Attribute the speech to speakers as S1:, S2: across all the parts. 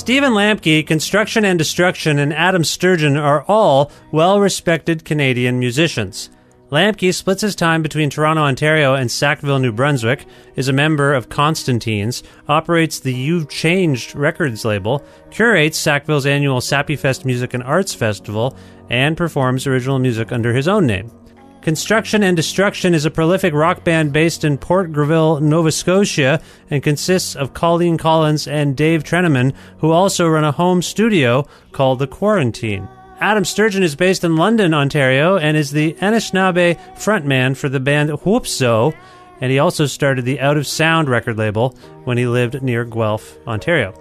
S1: Stephen Lambke, Construction and Destruction, and Adam Sturgeon are all well-respected Canadian musicians. Lambke splits his time between Toronto, Ontario, and Sackville, New Brunswick, is a member of Constantine's, operates the You've Changed Records label, curates Sackville's annual Sappy Fest Music and Arts Festival, and performs original music under his own name. Construction and Destruction is a prolific rock band based in Port Greville, Nova Scotia, and consists of Colleen Collins and Dave Treneman, who also run a home studio called The Quarantine. Adam Sturgeon is based in London, Ontario, and is the Anishinaabe frontman for the band WHOOP-Szo, and he also started the Out of Sound record label when he lived near Guelph, Ontario.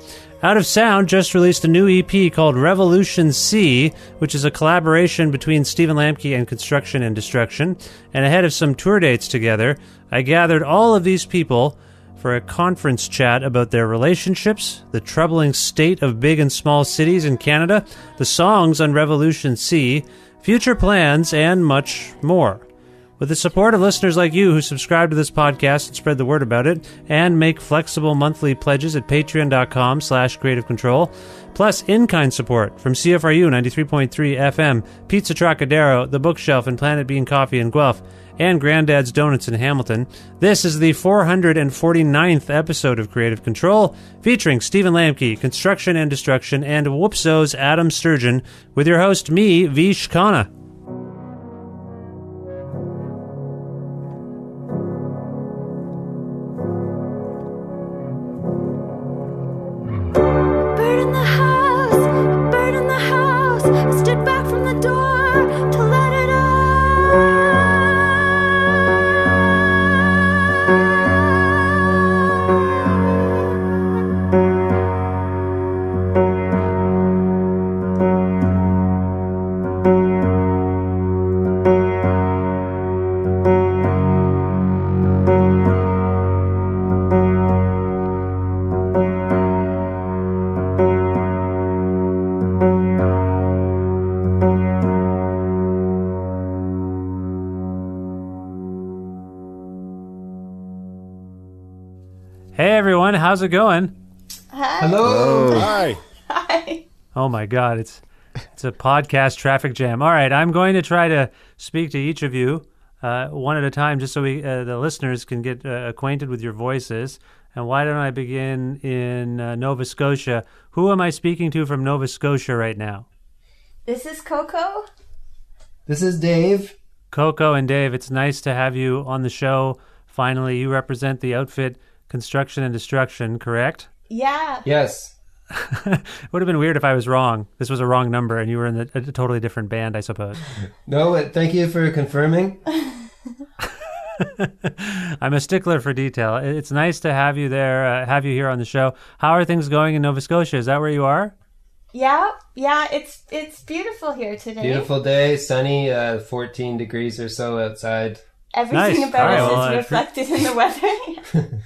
S1: Out of Sound just released a new EP called Revolution C, which is a collaboration between Stephen Lambke and Construction and Destruction, and ahead of some tour dates together, I gathered all of these people for a conference chat about their relationships, the troubling state of big and small cities in Canada, the songs on Revolution C, future plans, and much more. With the support of listeners like you who subscribe to this podcast and spread the word about it, and make flexible monthly pledges at patreon.com/Creative Control, plus in-kind support from CFRU 93.3 FM, Pizza Trokadero, The Bookshelf, and Planet Bean Coffee in Guelph, and Grandad's Donuts in Hamilton. This is the 449th episode of Creative Control, featuring Stephen Lambke, Construction and Destruction, and WHOOP-Szo's Adam Sturgeon, with your host, me, Vish Khanna. Hey everyone, how's it going?
S2: Hi.
S3: Hello.
S2: Hi.
S3: Hi.
S1: Oh my God, it's a podcast traffic jam. All right, I'm going to try to speak to each of you one at a time, just so the listeners can get acquainted with your voices. And why don't I begin in Nova Scotia? Who am I speaking to from Nova Scotia right now?
S3: This is Coco.
S2: This is Dave.
S1: Coco and Dave, it's nice to have you on the show. Finally, you represent the outfit Construction and Destruction, correct?
S3: Yeah.
S2: Yes.
S1: It would have been weird if I was wrong. This was a wrong number and you were in a totally different band, I suppose.
S2: No, but thank you for confirming.
S1: I'm a stickler for detail. It's nice to have you there, have you here on the show. How are things going in Nova Scotia? Is that where you are?
S3: Yeah, it's beautiful here today.
S2: Beautiful day, sunny, 14 degrees or so outside.
S3: Everything
S1: Nice.
S3: about
S1: All
S3: us
S1: right,
S3: is reflected in the weather.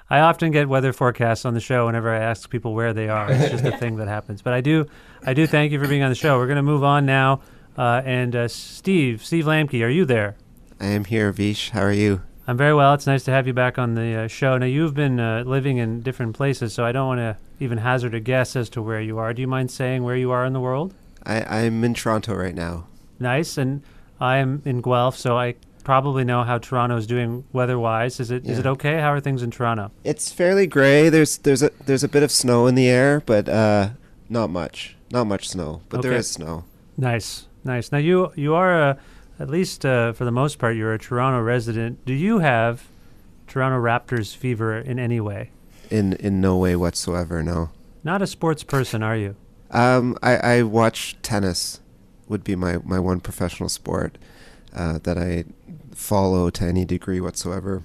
S1: I often get weather forecasts on the show whenever I ask people where they are. It's just a thing that happens. But I do thank you for being on the show. We're going to move on now. Steve Lambke, are you there?
S4: I am here, Vish. How are you?
S1: I'm very well. It's nice to have you back on the show. Now, you've been living in different places, so I don't want to even hazard a guess as to where you are. Do you mind saying where you are in the world?
S4: I'm in Toronto right now.
S1: Nice. And I'm in Guelph, so I probably know how Toronto's doing weather-wise. Is it okay? How are things in Toronto? It's
S4: fairly gray. There's a bit of snow in the air, but not much snow. But there is snow.
S1: Nice. Now you are at least for the most part, you're a Toronto resident. Do you have Toronto Raptors fever in any way?
S4: In no way whatsoever. No.
S1: Not a sports person, are you?
S4: I watch tennis. Would be my one professional sport that I follow to any degree whatsoever.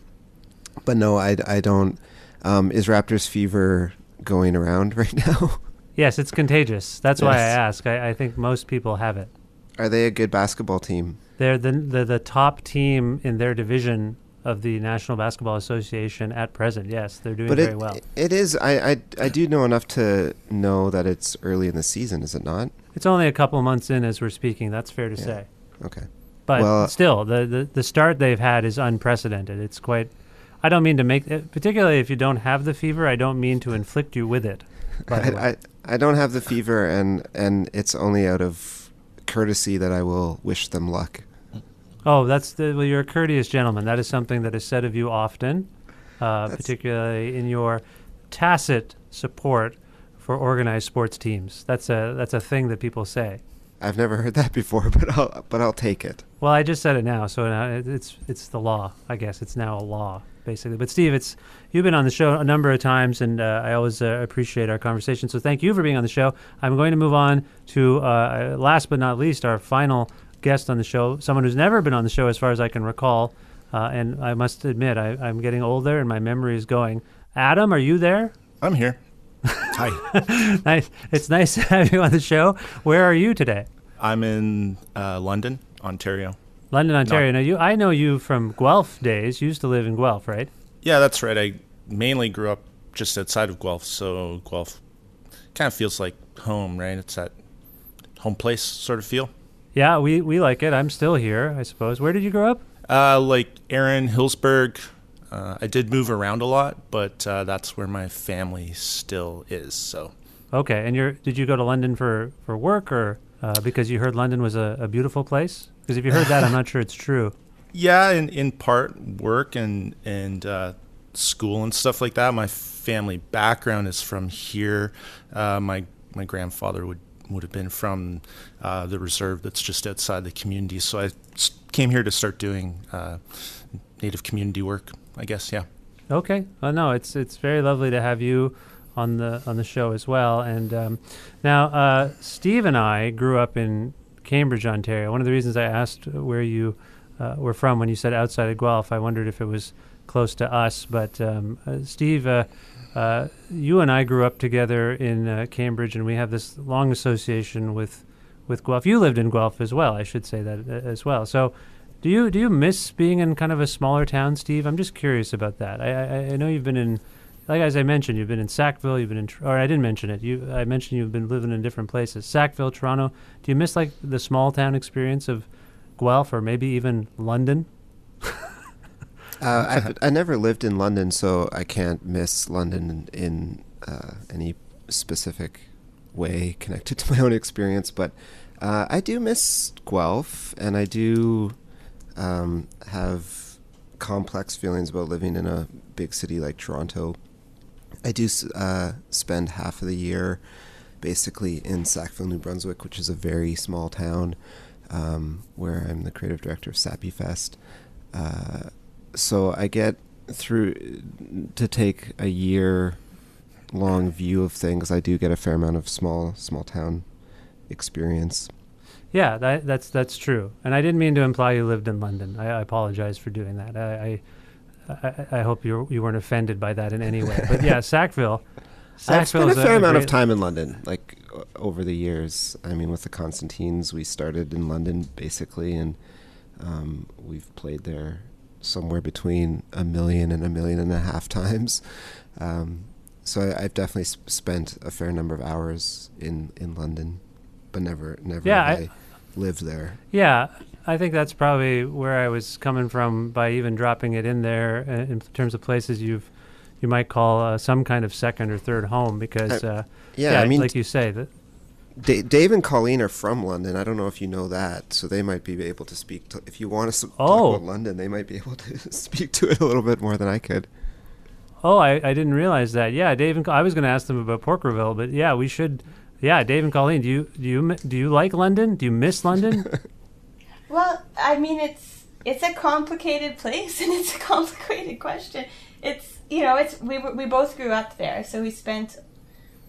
S4: But no, I don't. Is Raptors fever going around right now?
S1: Yes, it's contagious. That's why I ask. I think most people have it.
S4: Are they a good basketball team?
S1: They're the top team in their division of the National Basketball Association at present. Yes, they're doing very well.
S4: It is. I do know enough to know that it's early in the season, is it not?
S1: It's only a couple months in as we're speaking. That's fair to say.
S4: Okay.
S1: But still, the start they've had is unprecedented. It's quite... I don't mean to make... Particularly if you don't have the fever, I don't mean to inflict you with it. by the way.
S4: I don't have the fever, and it's only out of courtesy that I will wish them luck.
S1: Oh, well, you're a courteous gentleman. That is something that is said of you often, particularly in your tacit support for organized sports teams. That's a thing that people say.
S4: I've never heard that before, but I'll take it.
S1: Well, I just said it now, so now it's the law. I guess it's now a law, basically. But Steve, you've been on the show a number of times, and I always appreciate our conversation. So thank you for being on the show. I'm going to move on to last but not least, our final guest on the show, someone who's never been on the show as far as I can recall. And I must admit, I'm getting older, and my memory is going. Adam, are you there?
S5: I'm here. Hi.
S1: Nice. It's nice to have you on the show. Where are you today?
S5: I'm in London, Ontario.
S1: London, Ontario. Now, I know you from Guelph days. You used to live in Guelph, right?
S5: Yeah, that's right. I mainly grew up just outside of Guelph, so Guelph kind of feels like home, right? It's that home place sort of feel.
S1: Yeah, we like it. I'm still here, I suppose. Where did you grow up?
S5: Like Erin, Hillsburg. I did move around a lot, but that's where my family still is. So.
S1: Okay, and did you go to London for work, or because you heard London was a beautiful place? Because if you heard that, I'm not sure it's true.
S5: Yeah, in part work and school and stuff like that. My family background is from here. My grandfather would have been from the reserve that's just outside the community. So I came here to start doing Native community work, I guess. Yeah.
S1: Okay. Well, no, it's very lovely to have you on the show as well. And now Steve and I grew up in Cambridge, Ontario. One of the reasons I asked where you were from when you said outside of Guelph, I wondered if it was close to us. But Steve, you and I grew up together in Cambridge, and we have this long association with Guelph. You lived in Guelph as well, I should say that as well. So do you miss being in kind of a smaller town, Steve? I'm just curious about that. I know you've been in, like as I mentioned, you've been in Sackville, you've been in, or I didn't mention it. I mentioned you've been living in different places. Sackville, Toronto. Do you miss like the small town experience of Guelph, or maybe even London?
S4: I never lived in London, so I can't miss London in any specific way connected to my own experience. But I do miss Guelph, and I do have complex feelings about living in a big city like Toronto. I do spend half of the year basically in Sackville, New Brunswick, which is a very small town where I'm the creative director of Sappy Fest. So I get through to take a year-long view of things. I do get a fair amount of small town experience.
S1: Yeah, that's true. And I didn't mean to imply you lived in London. I apologize for doing that. I hope you weren't offended by that in any way. But yeah, Sackville.
S4: I've spent a fair amount of time in London, like over the years. I mean, with the Constantines, we started in London basically, and we've played there somewhere between 1 million and 1.5 million times. So I've definitely spent a fair number of hours in London, but never I lived there.
S1: Yeah, I think that's probably where I was coming from by even dropping it in there in terms of places you might call some kind of second or third home, because I mean, like you say, that
S4: Dave and Colleen are from London. I don't know if you know that, so they might be able to speak to, if you want to talk about London, they might be able to speak to it a little bit more than I could.
S1: Oh, I didn't realize that. Yeah, Dave and I was going to ask them about Porkerville, but yeah, we should. Yeah, Dave and Colleen, do you like London? Do you miss London?
S3: Well, I mean, it's a complicated place, and it's a complicated question. It's we both grew up there, so we spent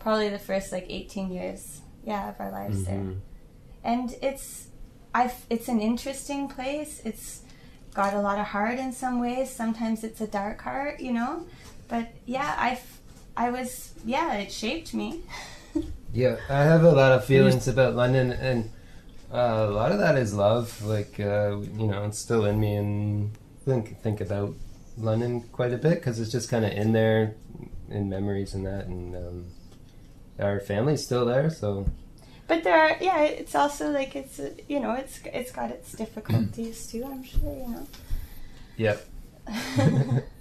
S3: probably the first 18 years, of our lives there, and it's an interesting place. It's got a lot of heart in some ways. Sometimes it's a dark heart, but it shaped me.
S2: Yeah, I have a lot of feelings about London, and a lot of that is love. It's still in me, and think about London quite a bit because it's just kind of in there, in memories and that, and our family's still there. So,
S3: but there are, it's also it's got its difficulties too. I'm sure,
S2: Yep.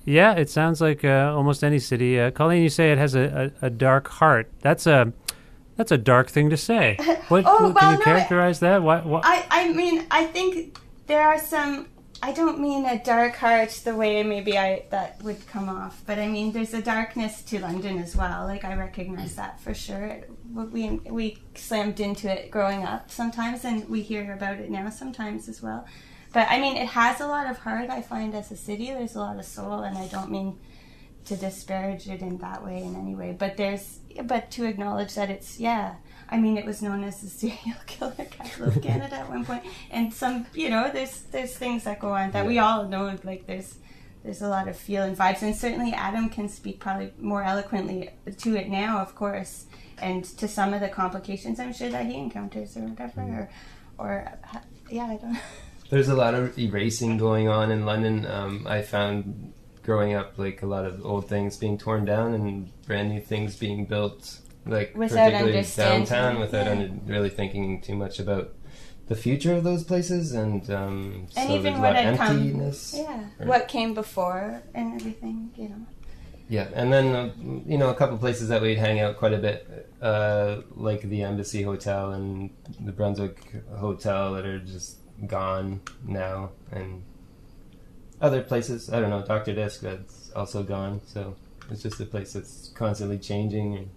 S1: Yeah, it sounds like almost any city. Colleen, you say it has a dark heart. That's a dark thing to say. Can you characterize that? What?
S3: I mean, I think there are some. I don't mean a dark heart the way maybe that would come off, but I mean there's a darkness to London as well. Like, I recognize that for sure. We slammed into it growing up sometimes, and we hear about it now sometimes as well. But I mean, it has a lot of heart. I find as a city, there's a lot of soul, and I don't mean to disparage it in that way in any way. But to acknowledge that it's I mean, it was known as the serial killer capital of Canada at one point, and some, there's things that go on that we all know. Like, there's a lot of feel and vibes, and certainly Adam can speak probably more eloquently to it now, of course, and to some of the complications I'm sure that he encounters or whatever, or I don't know.
S2: There's a lot of erasing going on in London. I found growing up, like, a lot of old things being torn down and brand new things being built. Like,
S3: without
S2: particularly
S3: understanding,
S2: downtown, without really thinking too much about the future of those places, and
S3: even what had
S2: emptiness.
S3: What came before and everything,
S2: Yeah, and then a couple places that we'd hang out quite a bit, like the Embassy Hotel and the Brunswick Hotel, that are just gone now, and other places. I don't know, Dr. Disc, that's also gone. So it's just a place that's constantly changing. And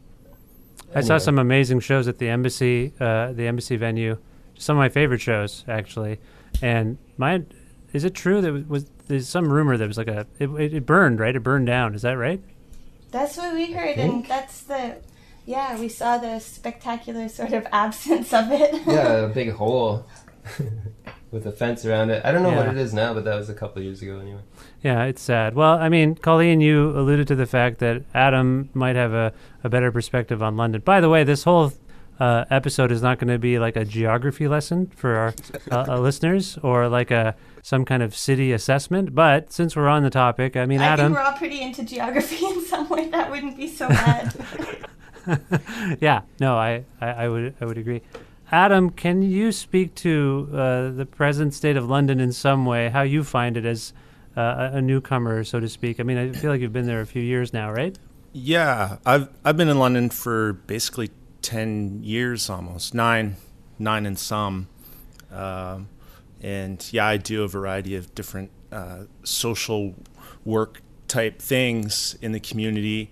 S1: I saw some amazing shows at the Embassy venue. Some of my favorite shows, actually. And is it true that there's some rumor that it was like it burned, right? It burned down. Is that right?
S3: That's what we heard, and that's we saw the spectacular sort of absence of it.
S2: Yeah, a big hole with a fence around it. I don't know what it is now, but that was a couple of years ago anyway.
S1: Yeah, it's sad. Well, I mean, Colleen, you alluded to the fact that Adam might have a better perspective on London. By the way, this whole episode is not going to be like a geography lesson for our listeners, or like some kind of city assessment. But since we're on the topic, I mean, Adam,
S3: I think we're all pretty into geography in some way. That wouldn't be so bad.
S1: Yeah, no, I would agree. Adam, can you speak to the present state of London in some way? How you find it as a newcomer, so to speak? I mean, I feel like you've been there a few years now, right?
S5: Yeah, I've been in London for basically 10 years, almost 9 and some, and I do a variety of different social work type things in the community.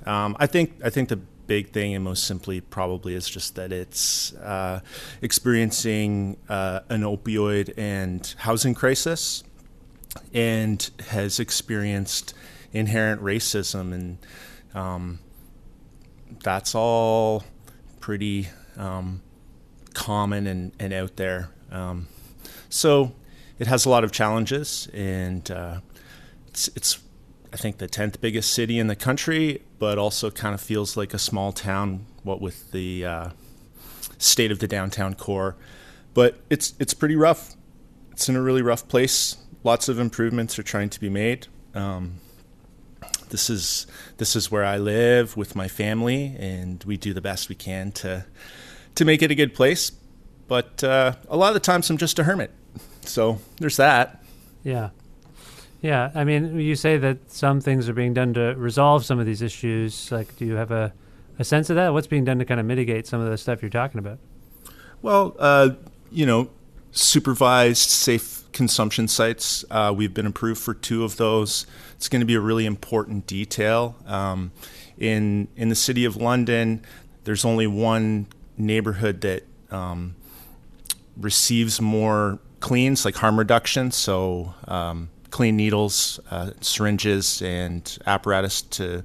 S5: I think the big thing, and most simply probably, is just that it's experiencing an opioid and housing crisis, and has experienced inherent racism, and that's all pretty common and out there. So it has a lot of challenges, and it's I think the 10th biggest city in the country, but also kind of feels like a small town, what with the state of the downtown core. But it's pretty rough. It's in a really rough place. Lots of improvements are trying to be made. This is where I live with my family, and we do the best we can to make it a good place. But a lot of the times I'm just a hermit. So there's that.
S1: Yeah. Yeah, I mean, you say that some things are being done to resolve some of these issues. Like, do you have a sense of that? What's being done to kind of mitigate some of the stuff you're talking about?
S5: Well, supervised safe consumption sites. We've been approved for 2 of those. It's going to be a really important detail. In the city of London, there's only one neighborhood that receives more cleans, like harm reduction. So clean needles, syringes, and apparatus to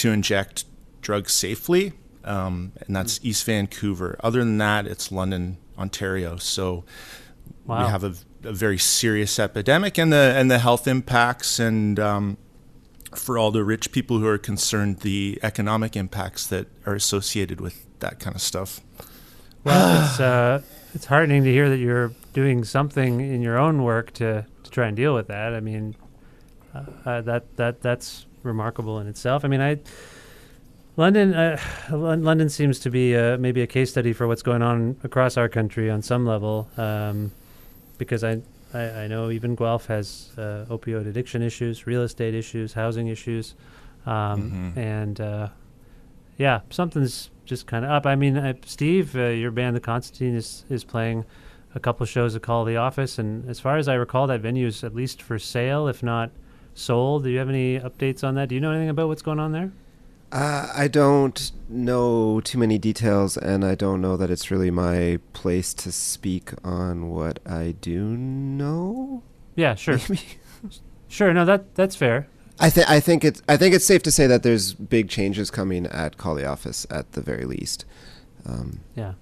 S5: inject drugs safely, and that's East Vancouver. Other than that, it's London, Ontario. So we have a very serious epidemic, and the health impacts, and for all the rich people who are concerned, the economic impacts that are associated with that kind of stuff.
S1: Well, it's heartening to hear that you're doing something in your own work to try and deal with that. I mean, that's remarkable in itself. I mean, London seems to be maybe a case study for what's going on across our country on some level, because I I know even Guelph has opioid addiction issues, real estate issues, housing issues. And yeah, something's just kind of up. I mean, Steve, your band, The Constantine, is playing a couple shows at Call the Office. And as far as I recall, that venue is at least for sale, if not sold. Do you have any updates on that? Do you know anything about what's going on there?
S4: I don't know too many details, and I don't know that it's really my place to speak on what I do know.
S1: Yeah, sure.
S4: Maybe.
S1: Sure, no, that's fair.
S4: I think it's safe to say that there's big changes coming at Call the Office at the very least.
S1: Yeah.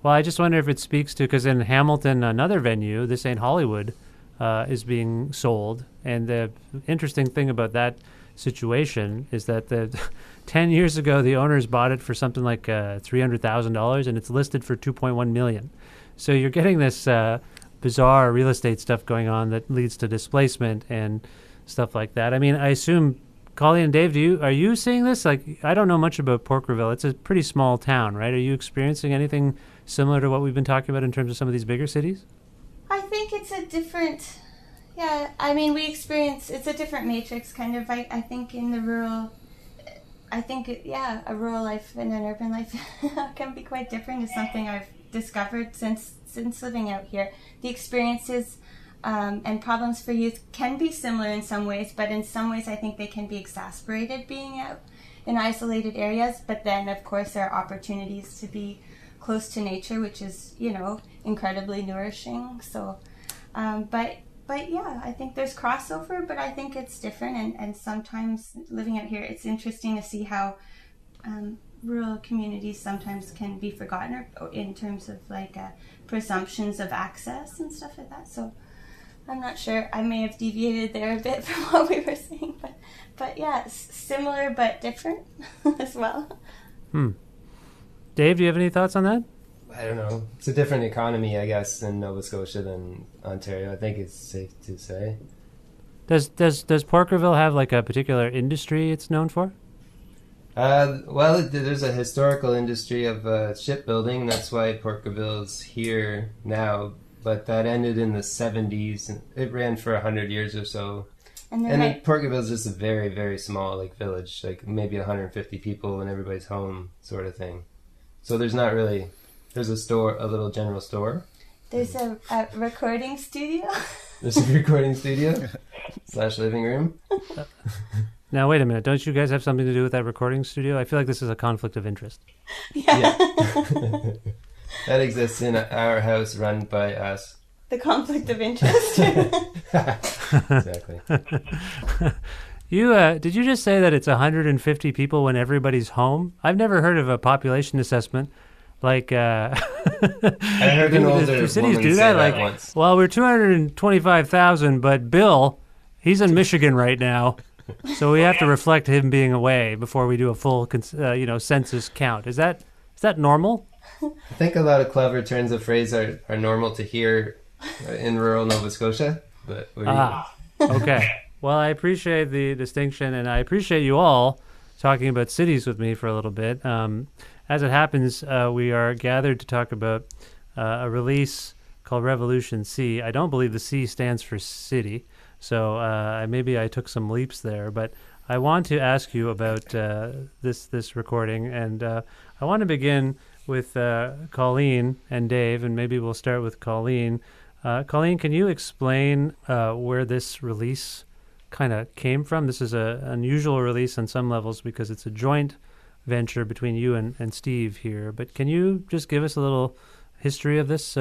S1: Well, I just wonder if it speaks to, because in Hamilton, another venue, This Ain't Hollywood, is being sold, and the interesting thing about that situation is that 10 years ago the owners bought it for something like $300,000, and it's listed for $2.1 million. So you're getting this bizarre real estate stuff going on that leads to displacement and stuff like that. I mean, I assume, Colleen and Dave, are you seeing this? Like, I don't know much about Porkerville. It's a pretty small town, right? Are you experiencing anything similar to what we've been talking about in terms of some of these bigger cities?
S3: I think it's a different, yeah, I mean, it's a different matrix, kind of. I think in the rural, a rural life and an urban life can be quite different. It's something I've discovered since living out here. The experiences and problems for youth can be similar in some ways, but in some ways I think they can be exacerbated being out in isolated areas. But then, of course, there are opportunities to be close to nature, which is, incredibly nourishing. So, but yeah, I think there's crossover, but I think it's different. And sometimes living out here, it's interesting to see how rural communities sometimes can be forgotten or in terms of like presumptions of access and stuff like that. So I'm not sure. I may have deviated there a bit from what we were saying, but yeah, similar but different as well.
S1: Dave, do you have any thoughts on that?
S2: I don't know. It's a different economy, I guess, in Nova Scotia than Ontario. I think it's safe to say.
S1: Does Porkerville have like a particular industry it's known for?
S2: Well, there's a historical industry of shipbuilding. That's why Porkerville's here now. But that ended in the 70s, and it ran for 100 years or so. And Porkerville's just a very, very small village, like maybe 150 people and everybody's home sort of thing. So there's not really. There's a store, a little general store.
S3: There's a recording studio.
S2: There's a recording studio / living room.
S1: Now, wait a minute. Don't you guys have something to do with that recording studio? I feel like this is a conflict of interest.
S3: Yeah.
S2: That exists in our house run by us.
S3: The conflict of interest.
S2: Exactly.
S1: Did you just say that it's 150 people when everybody's home? I've never heard of a population assessment. Like,
S2: I heard an older
S1: cities
S2: woman
S1: do
S2: say
S1: that.
S2: once.
S1: Well, we're 225,000, but Bill, he's in Michigan right now, so we have to reflect him being away before we do a full, census count. Is that normal?
S2: I think a lot of clever turns of phrase are normal to hear in rural Nova Scotia, but
S1: okay. Well, I appreciate the distinction, and I appreciate you all talking about cities with me for a little bit. As it happens, we are gathered to talk about a release called Revolution C. I don't believe the C stands for city, so maybe I took some leaps there. But I want to ask you about this recording, and I want to begin with Colleen and Dave, and maybe we'll start with Colleen. Colleen, can you explain where this release kind of came from? This is an unusual release on some levels because it's a joint venture between you and Steve here, but can you just give us a little history of this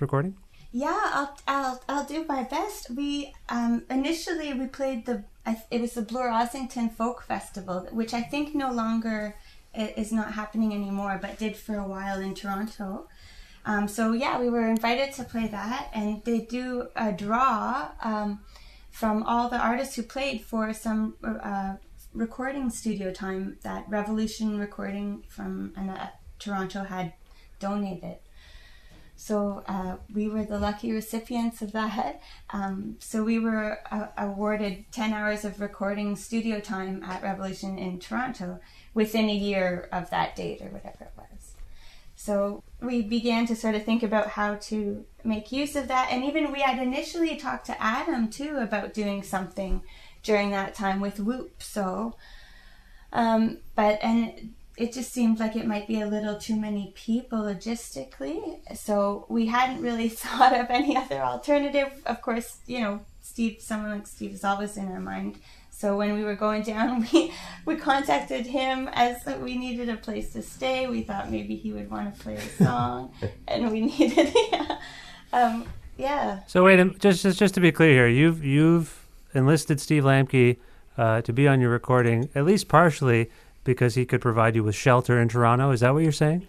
S1: recording?
S3: Yeah, I'll do my best. We initially we played it was the Bloor Ossington Folk Festival, which I think no longer is not happening anymore, but did for a while in Toronto. So yeah, we were invited to play that, and they do a draw from all the artists who played for some recording studio time that Revolution Recording from Toronto had donated. So we were the lucky recipients of that. So we were awarded 10 hours of recording studio time at Revolution in Toronto within a year of that date or whatever it was. So we began to sort of think about how to make use of that. And even we had initially talked to Adam too about doing something during that time with WHOOP-Szo. It just seemed like it might be a little too many people logistically. So we hadn't really thought of any other alternative. Of course, someone like Steve is always in our mind. So when we were going down, we contacted him as we needed a place to stay. We thought maybe he would want to play a song, and we needed, yeah.
S1: So wait, just to be clear here, you've enlisted Steve Lambke to be on your recording, at least partially, because he could provide you with shelter in Toronto. Is that what you're saying?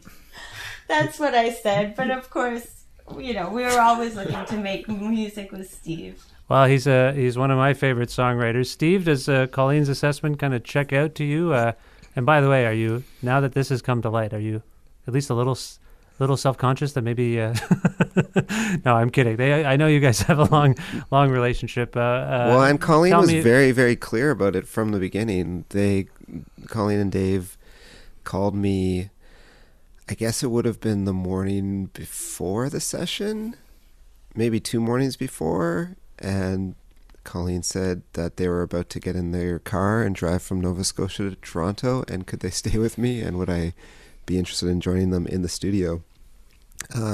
S3: That's what I said. But of course, we were always looking to make music with Steve.
S1: Well, he's one of my favorite songwriters. Steve, does Colleen's assessment kind of check out to you? And by the way, are you, now that this has come to light, are you at least a little self-conscious that maybe... No, I'm kidding. I know you guys have a long relationship.
S4: Well, and Colleen was very, very clear about it from the beginning. Colleen and Dave called me, I guess it would have been the morning before the session, maybe 2 mornings before, and Colleen said that they were about to get in their car and drive from Nova Scotia to Toronto, and could they stay with me, and would I be interested in joining them in the studio?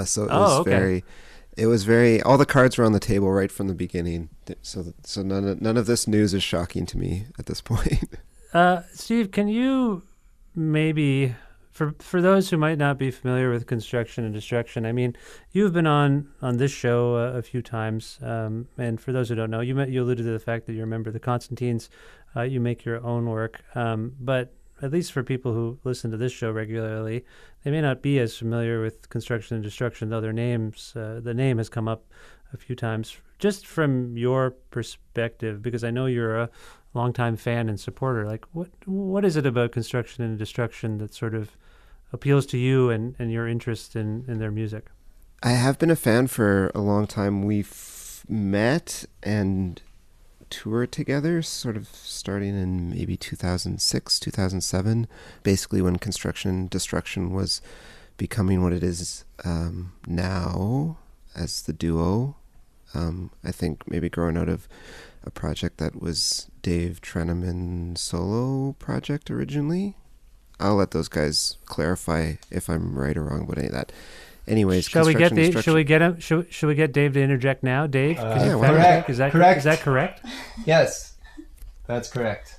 S4: So it was very, all the cards were on the table right from the beginning. So none of this news is shocking to me at this point.
S1: Steve, can you maybe, for those who might not be familiar with Construction and Destruction, I mean, you've been on this show a few times, and for those who don't know, you alluded to the fact that you're a member of the Constantines. You make your own work, but at least for people who listen to this show regularly, they may not be as familiar with Construction and Destruction, though the name has come up a few times. Just from your perspective, because I know you're a longtime fan and supporter, like what is it about Construction and Destruction that sort of appeals to you and your interest in their music?
S4: I have been a fan for a long time. We've met and toured together, sort of starting in maybe 2006, 2007, basically when Construction and Destruction was becoming what it is now as the duo. I think maybe growing out of a project that was Dave Treneman's solo project originally. I'll let those guys clarify if I'm right or wrong about any of that. Anyways,
S1: should we get Dave to interject now? Dave,
S2: correct.
S1: Is that correct?
S2: Yes, that's correct.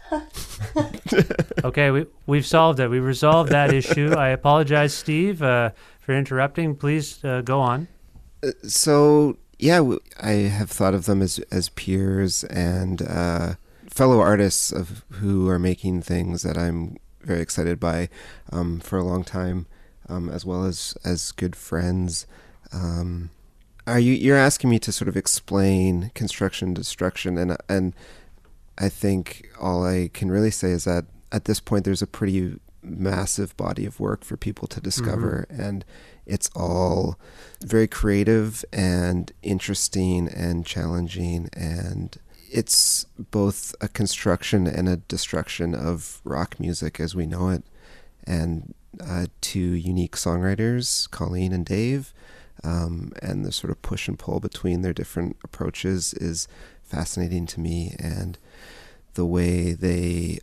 S1: Okay, we've solved it. We resolved that issue. I apologize, Steve, for interrupting. Please go on.
S4: So yeah, I have thought of them as peers and fellow artists who are making things that I'm very excited by for a long time. As well as good friends. You're asking me to sort of explain Construction Destruction, and I think all I can really say is that at this point there's a pretty massive body of work for people to discover, and it's all very creative and interesting and challenging, and it's both a construction and a destruction of rock music as we know it, and two unique songwriters, Colleen and Dave, and the sort of push and pull between their different approaches is fascinating to me, and the way they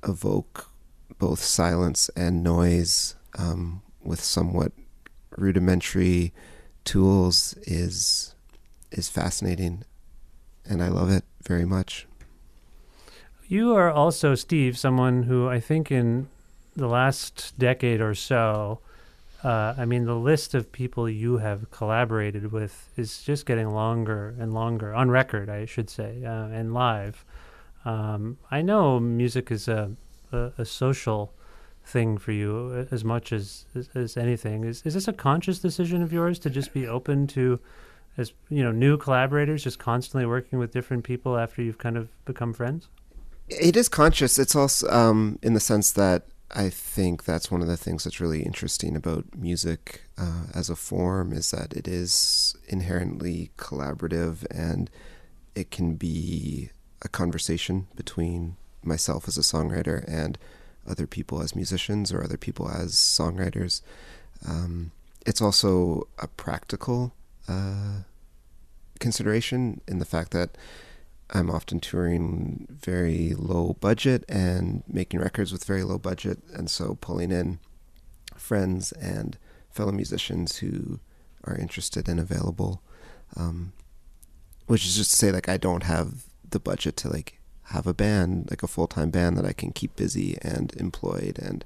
S4: evoke both silence and noise with somewhat rudimentary tools is fascinating, and I love it very much.
S1: You are also, Steve, someone who I think in the last decade or so, the list of people you have collaborated with is just getting longer and longer, on record, I should say, and live. I know music is a social thing for you as much as anything. Is this a conscious decision of yours to just be open to, as new collaborators, just constantly working with different people after you've kind of become friends?
S4: It is conscious. It's also in the sense that I think that's one of the things that's really interesting about music as a form, is that it is inherently collaborative, and it can be a conversation between myself as a songwriter and other people as musicians or other people as songwriters. it's also a practical consideration in the fact that I'm often touring very low budget and making records with very low budget, and so pulling in friends and fellow musicians who are interested and available, which is just to say, like, I don't have the budget to like have a band, like a full-time band that I can keep busy and employed and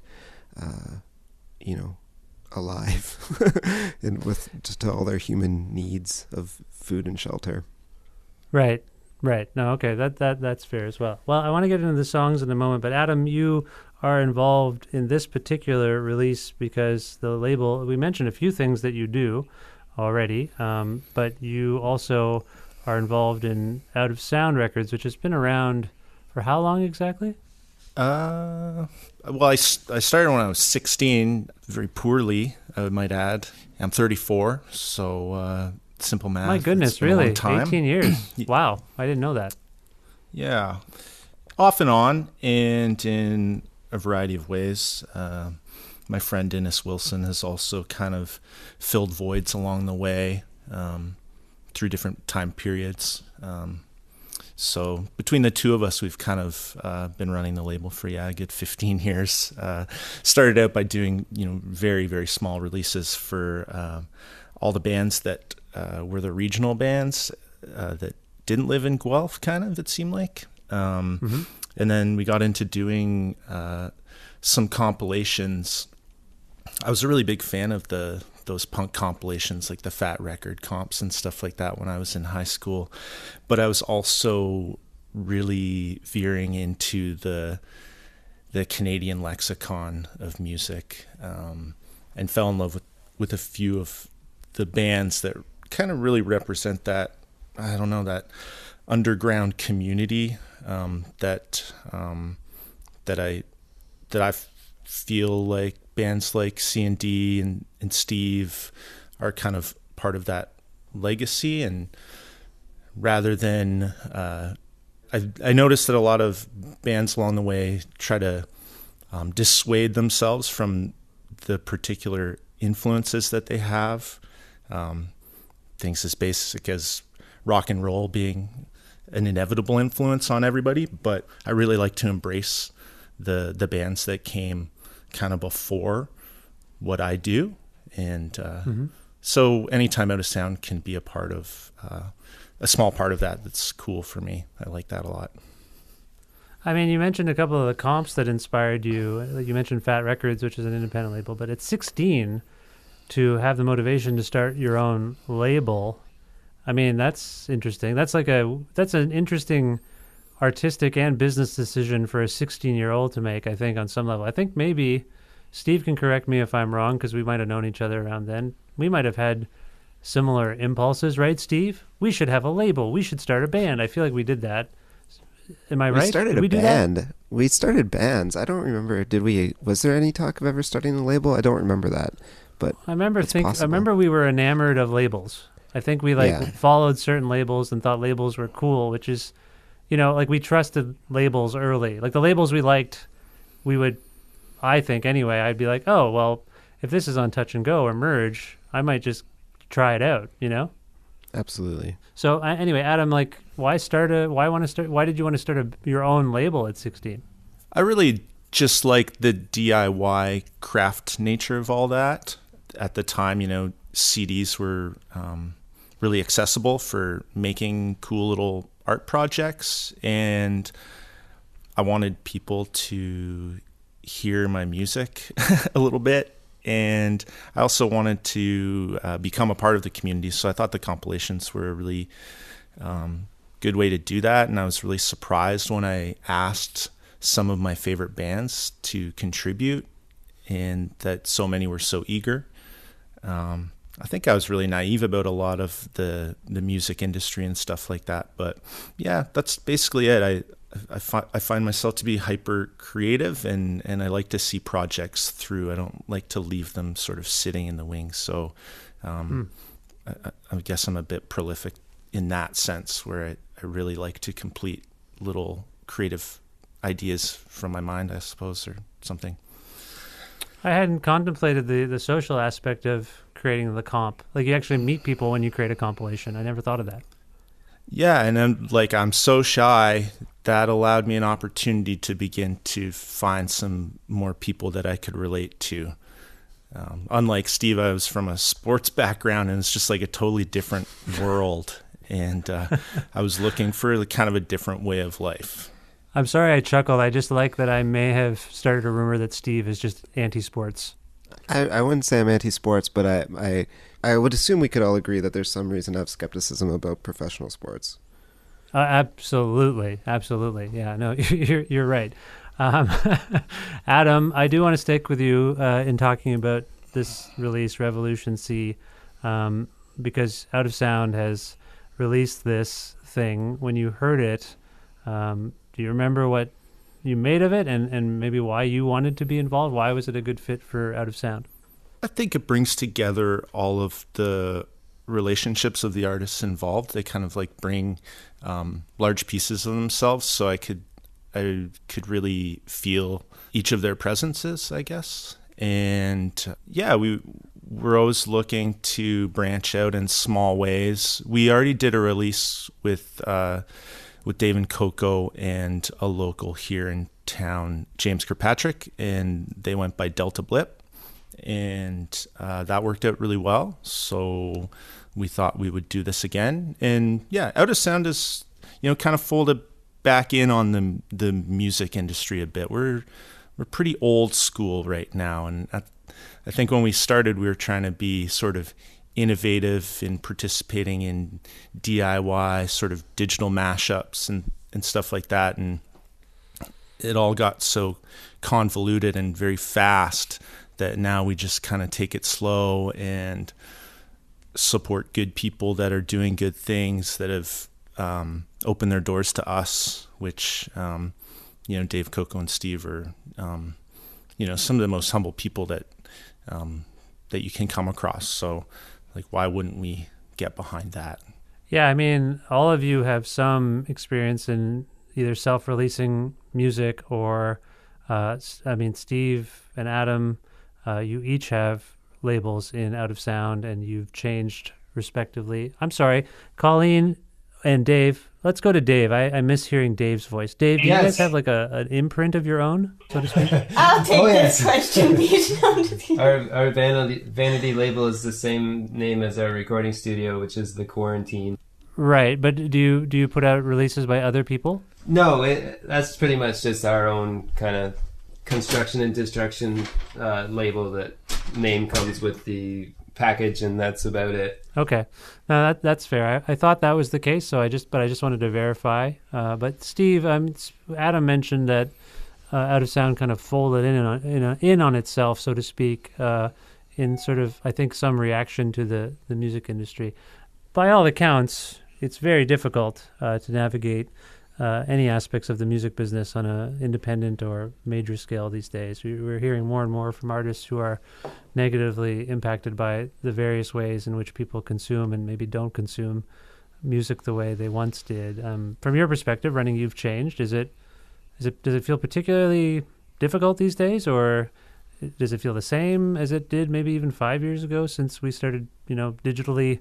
S4: alive and with just all their human needs of food and shelter.
S1: Right. No, okay, that's fair as well. Well, I want to get into the songs in a moment, but Adam, you are involved in this particular release because the label, we mentioned a few things that you do already, but you also are involved in Out of Sound Records, which has been around for how long exactly?
S5: Well, I started when I was 16, very poorly, I might add. I'm 34, so simple math.
S1: My goodness,
S5: it's been a
S1: really?
S5: long time.
S1: 18 years. Wow, I didn't know that.
S5: Yeah. Off and on, and in a variety of ways. My friend Dennis Wilson has also kind of filled voids along the way through different time periods. So between the two of us, we've kind of been running the label for a good 15 years. Started out by doing very, very small releases for all the bands that were the regional bands that didn't live in Guelph, kind of, it seemed like. And then we got into doing some compilations. I was a really big fan of those punk compilations, like the Fat Record comps and stuff like that when I was in high school. But I was also really veering into the Canadian lexicon of music, and fell in love with a few of the bands that kind of really represent that, I don't know, that underground community that I feel like bands like C&D and Steve are kind of part of that legacy. And rather than I noticed that a lot of bands along the way try to dissuade themselves from the particular influences that they have, things as basic as rock and roll being an inevitable influence on everybody, but I really like to embrace the bands that came kind of before what I do. And so anytime Out of Sound can be a part of a small part of that's cool for me. I like that a lot.
S1: I mean, you mentioned a couple of the comps that inspired you. You mentioned Fat Records, which is an independent label, but at 16 to have the motivation to start your own label, I mean, that's interesting. That's an interesting artistic and business decision for a 16-year-old to make, I think, on some level. I think maybe Steve can correct me if I'm wrong, because we might have known each other around then. We might have had similar impulses, right, Steve? We should have a label. We should start a band. I feel like we did that. Am I right?
S4: We started a band. We started bands. I don't remember. Was there any talk of ever starting a label? I don't remember that. But I remember
S1: we were enamored of labels. I think we followed certain labels and thought labels were cool, which is, like we trusted labels early. Like the labels we liked, we would, I think anyway, I'd be like, oh, well, if this is on Touch and Go or Merge, I might just try it out,
S4: Absolutely.
S1: So anyway, Adam, like, why did you want to start your own label at 16?
S5: I really just like the DIY craft nature of all that. At the time, CDs were really accessible for making cool little art projects, and I wanted people to hear my music a little bit. And I also wanted to become a part of the community. So I thought the compilations were a really good way to do that. And I was really surprised when I asked some of my favorite bands to contribute, and that so many were so eager. I think I was really naive about a lot of the music industry and stuff like that. But yeah, that's basically it. I find myself to be hyper creative, and I like to see projects through. I don't like to leave them sort of sitting in the wings. So I guess I'm a bit prolific in that sense, where I really like to complete little creative ideas from my mind, I suppose, or something.
S1: I hadn't contemplated the social aspect of creating the comp. Like you actually meet people when you create a compilation. I never thought of that.
S5: Yeah, and I'm so shy. That allowed me an opportunity to begin to find some more people that I could relate to. Unlike Steve, I was from a sports background, and it's just like a totally different world. And I was looking for kind of a different way of life.
S1: I'm sorry I chuckled. I just like that I may have started a rumor that Steve is just anti-sports.
S4: I wouldn't say I'm anti-sports, but I would assume we could all agree that there's some reason to have skepticism about professional sports.
S1: Absolutely. Yeah, no, you're right. Adam, I do want to stick with you in talking about this release, Revolution C, because Out of Sound has released this thing. When you heard it, do you remember what you made of it and maybe why you wanted to be involved? Why was it a good fit for Out of Sound?
S5: I think it brings together all of the relationships of the artists involved. They kind of like bring large pieces of themselves, so I could really feel each of their presences, I guess. And yeah, we're always looking to branch out in small ways. We already did a release with Dave and Coco and a local here in town, James Kirkpatrick, and they went by Delta Blip. And that worked out really well. So we thought we would do this again. And yeah, Out of Sound is, kind of folded back in on the music industry a bit. We're pretty old school right now. And I think when we started, we were trying to be sort of innovative in participating in DIY sort of digital mashups and stuff like that. And it all got so convoluted and very fast that now we just kind of take it slow and support good people that are doing good things, that have opened their doors to us, which, Dave, Coco, and Steve are, some of the most humble people that you can come across. So, like, why wouldn't we get behind that?
S1: Yeah, I mean, all of you have some experience in either self-releasing music or, Steve and Adam, you each have labels in Out of Sound, and you've changed respectively. I'm sorry, Colleen and Dave. Let's go to Dave. I miss hearing Dave's voice. Dave, do you guys have like an imprint of your own, so to speak?
S3: I'll take this question, Pete.
S2: Our vanity label is the same name as our recording studio, which is The Quarantine.
S1: Right, but do you put out releases by other people?
S2: No, that's pretty much just our own kind of construction and destruction label. That name comes with the package, and that's about it.
S1: Okay, no, that's fair. I thought that was the case, so I just wanted to verify. But Steve, Adam mentioned that Out of Sound kind of folded in on itself, so to speak, in sort of, I think, some reaction to the music industry. By all accounts, it's very difficult to navigate any aspects of the music business on an independent or major scale these days. We're hearing more and more from artists who are negatively impacted by the various ways in which people consume and maybe don't consume music the way they once did. From your perspective, running You've Changed, does it feel particularly difficult these days, or does it feel the same as it did maybe even 5 years ago, since we started, digitally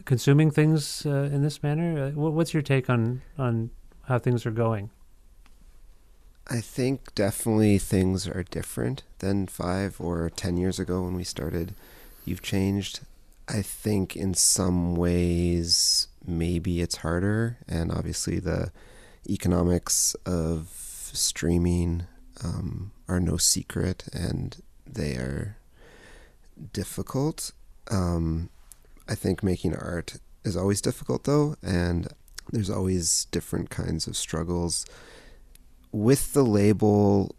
S1: consuming things in this manner? What's your take on how things are going?
S4: I think definitely things are different than 5 or 10 years ago when we started You've Changed. I think in some ways maybe it's harder, and obviously the economics of streaming are no secret, and they are difficult. I think making art is always difficult, though, and there's always different kinds of struggles. With the label,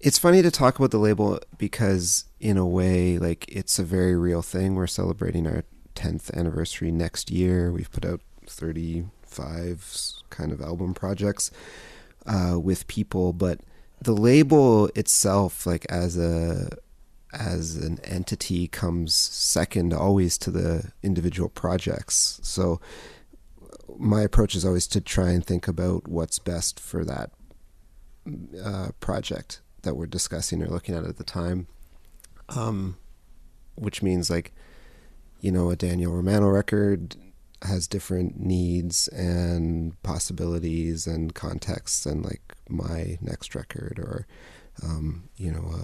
S4: it's funny to talk about the label because, in a way, like, it's a very real thing. We're celebrating our 10th anniversary next year. We've put out 35 kind of album projects with people, but the label itself, like, as an entity, comes second always to the individual projects. So my approach is always to try and think about what's best for that project that we're discussing or looking at the time. which means like, you know, a Daniel Romano record has different needs and possibilities and contexts than like my next record, or you know,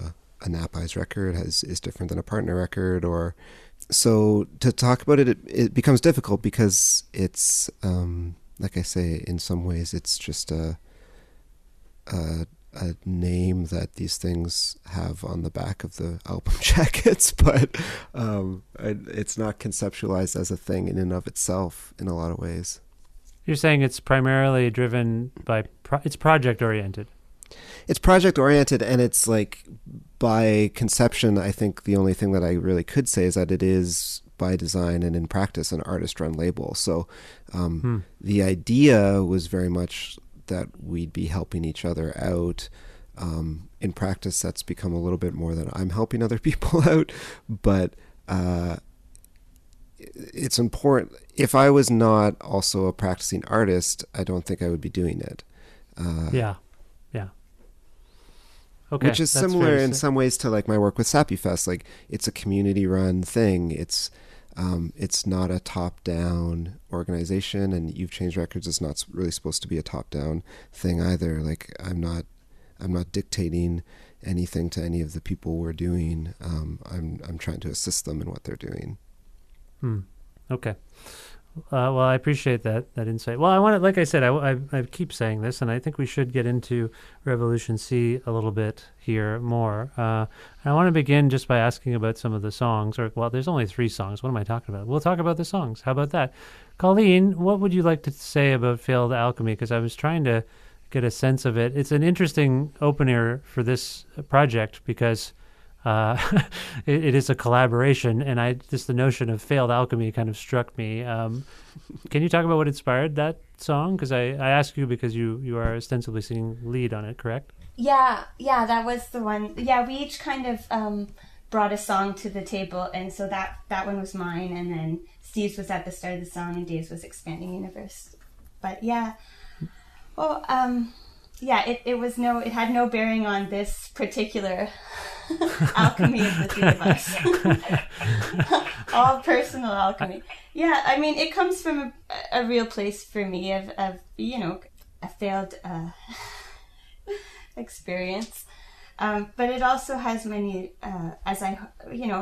S4: a Napeyes record is different than a Partner record. Or so to talk about it becomes difficult because it's like I say, in some ways it's just a name that these things have on the back of the album jackets, but it's not conceptualized as a thing in and of itself in a lot of ways.
S1: You're saying it's primarily driven by, it's project oriented.
S4: It's project oriented, and it's like, by conception, I think the only thing that I really could say is that it is by design and in practice an artist-run label. So the idea was very much that we'd be helping each other out. In practice, that's become a little bit more than I'm helping other people out, but it's important. If I was not also a practicing artist, I don't think I would be doing it.
S1: Yeah. Okay,
S4: which is similar in some ways to like my work with Sappy Fest. Like, it's a community-run thing. It's not a top-down organization, and You've Changed Records is not really supposed to be a top-down thing either. Like, I'm not dictating anything to any of the people we're doing. I'm trying to assist them in what they're doing.
S1: Okay. Well, I appreciate that insight. Well, I want to, like I said, I keep saying this, and I think we should get into Revolution C a little bit here more. I want to begin just by asking about some of the songs. Well, there's only 3 songs. What am I talking about? We'll talk about the songs. How about that? Colleen, what would you like to say about Failed Alchemy? Because I was trying to get a sense of it. It's an interesting opener for this project because it is a collaboration, and just the notion of failed alchemy kind of struck me. Can you talk about what inspired that song? Because I ask you because you are ostensibly singing lead on it, correct?
S3: Yeah, that was the one. Yeah, we each kind of brought a song to the table, and so that one was mine, and then Steve's was at the start of the song, and Dave's was Expanding Universe. But yeah, well, it had no bearing on this particular alchemy of the 3 of us. All personal alchemy. Yeah, I mean, it comes from a real place for me of you know, a failed experience. But it also has many, as I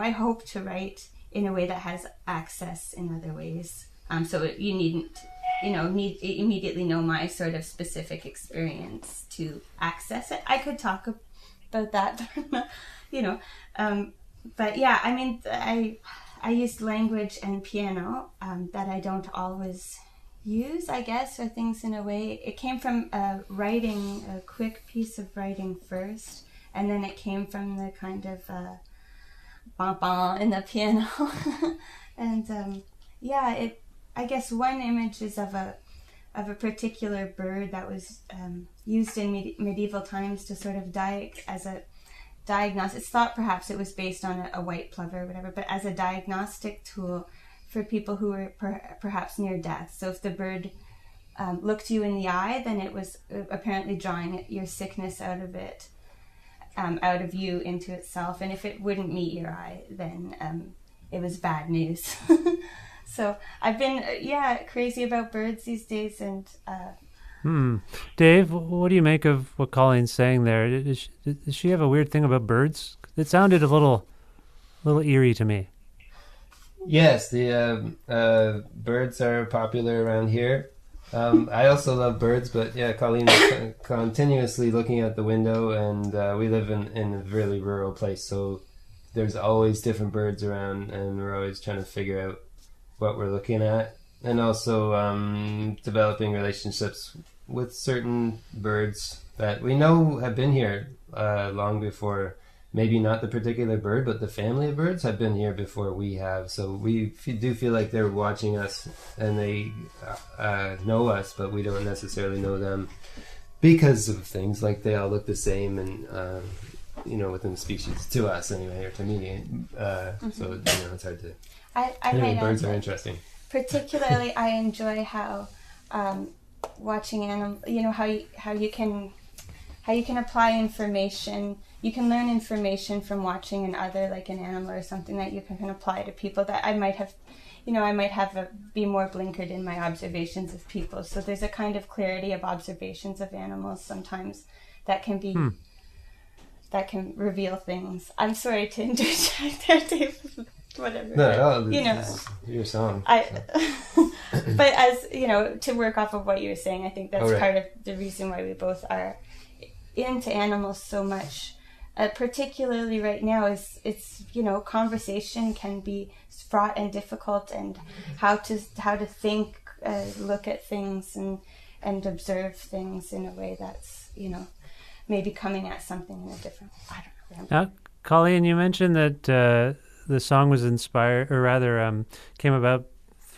S3: hope to write in a way that has access in other ways. So you needn't, immediately know my sort of specific experience to access it. I could talk about that, but yeah, I mean, I used language and piano that I don't always use, I guess, or things in a way. It came from writing, a quick piece of writing first, and then it came from the kind of ba-ba in the piano. And I guess one image is of a particular bird that was used in medieval times to sort of as a diagnostic. It's thought perhaps it was based on a white plover or whatever, but as a diagnostic tool for people who were perhaps near death. So if the bird looked you in the eye, then it was apparently drawing your sickness out of you into itself. And if it wouldn't meet your eye, then it was bad news. So I've been, crazy about birds these days. And
S1: Dave, what do you make of what Colleen's saying there? Does she have a weird thing about birds? It sounded a little eerie to me.
S2: Yes, the birds are popular around here. I also love birds, but yeah, Colleen's continuously looking out the window, and we live in a really rural place, so there's always different birds around, and we're always trying to figure out what we're looking at, and also developing relationships with certain birds that we know have been here long before. Maybe not the particular bird, but the family of birds have been here before we have. So we do feel like they're watching us, and they know us, but we don't necessarily know them because of things like they all look the same, and within the species, to us anyway, or to me. So it's hard to. Anyway, birds are interesting.
S3: Particularly, I enjoy how watching animals. How you can apply information you can learn information from watching like an animal or something that you can apply to people that I might have, be more blinkered in my observations of people. So there's a kind of clarity of observations of animals sometimes that can be, that can reveal things. I'm sorry to interject there, Dave. Whatever.
S2: No, it's your song.
S3: But as to work off of what you were saying, I think that's part of the reason why we both are into animals so much. Particularly right now, it's conversation can be fraught and difficult, and how to think, look at things and observe things in a way that's maybe coming at something in a different. I don't know.
S1: Colleen, you mentioned that the song was inspired, or rather, came about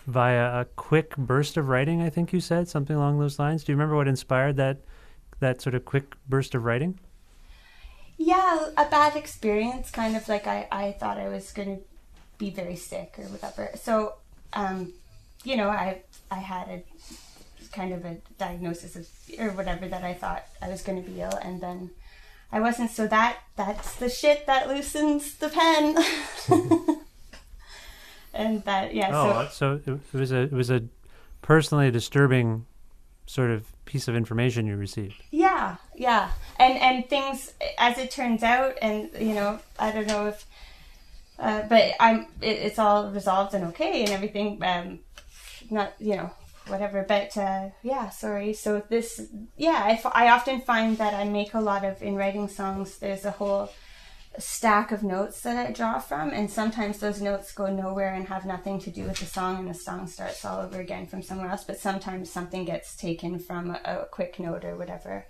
S1: via a quick burst of writing. I think you said something along those lines. Do you remember what inspired that sort of quick burst of writing?
S3: Yeah, a bad experience. Kind of like I thought I was going to be very sick or whatever. So, I had a kind of a diagnosis of or whatever that I thought I was going to be ill, and then I wasn't. So that's the shit that loosens the pen. And that, yeah.
S1: Oh, so it was a personally disturbing sort of piece of information you received.
S3: Yeah, and things, as it turns out, and I don't know if, but it's all resolved and okay and everything. Not whatever, but sorry. So this, I often find that I make a lot of, in writing songs, there's a whole stack of notes that I draw from, and sometimes those notes go nowhere and have nothing to do with the song, and the song starts all over again from somewhere else. But sometimes something gets taken from a quick note or whatever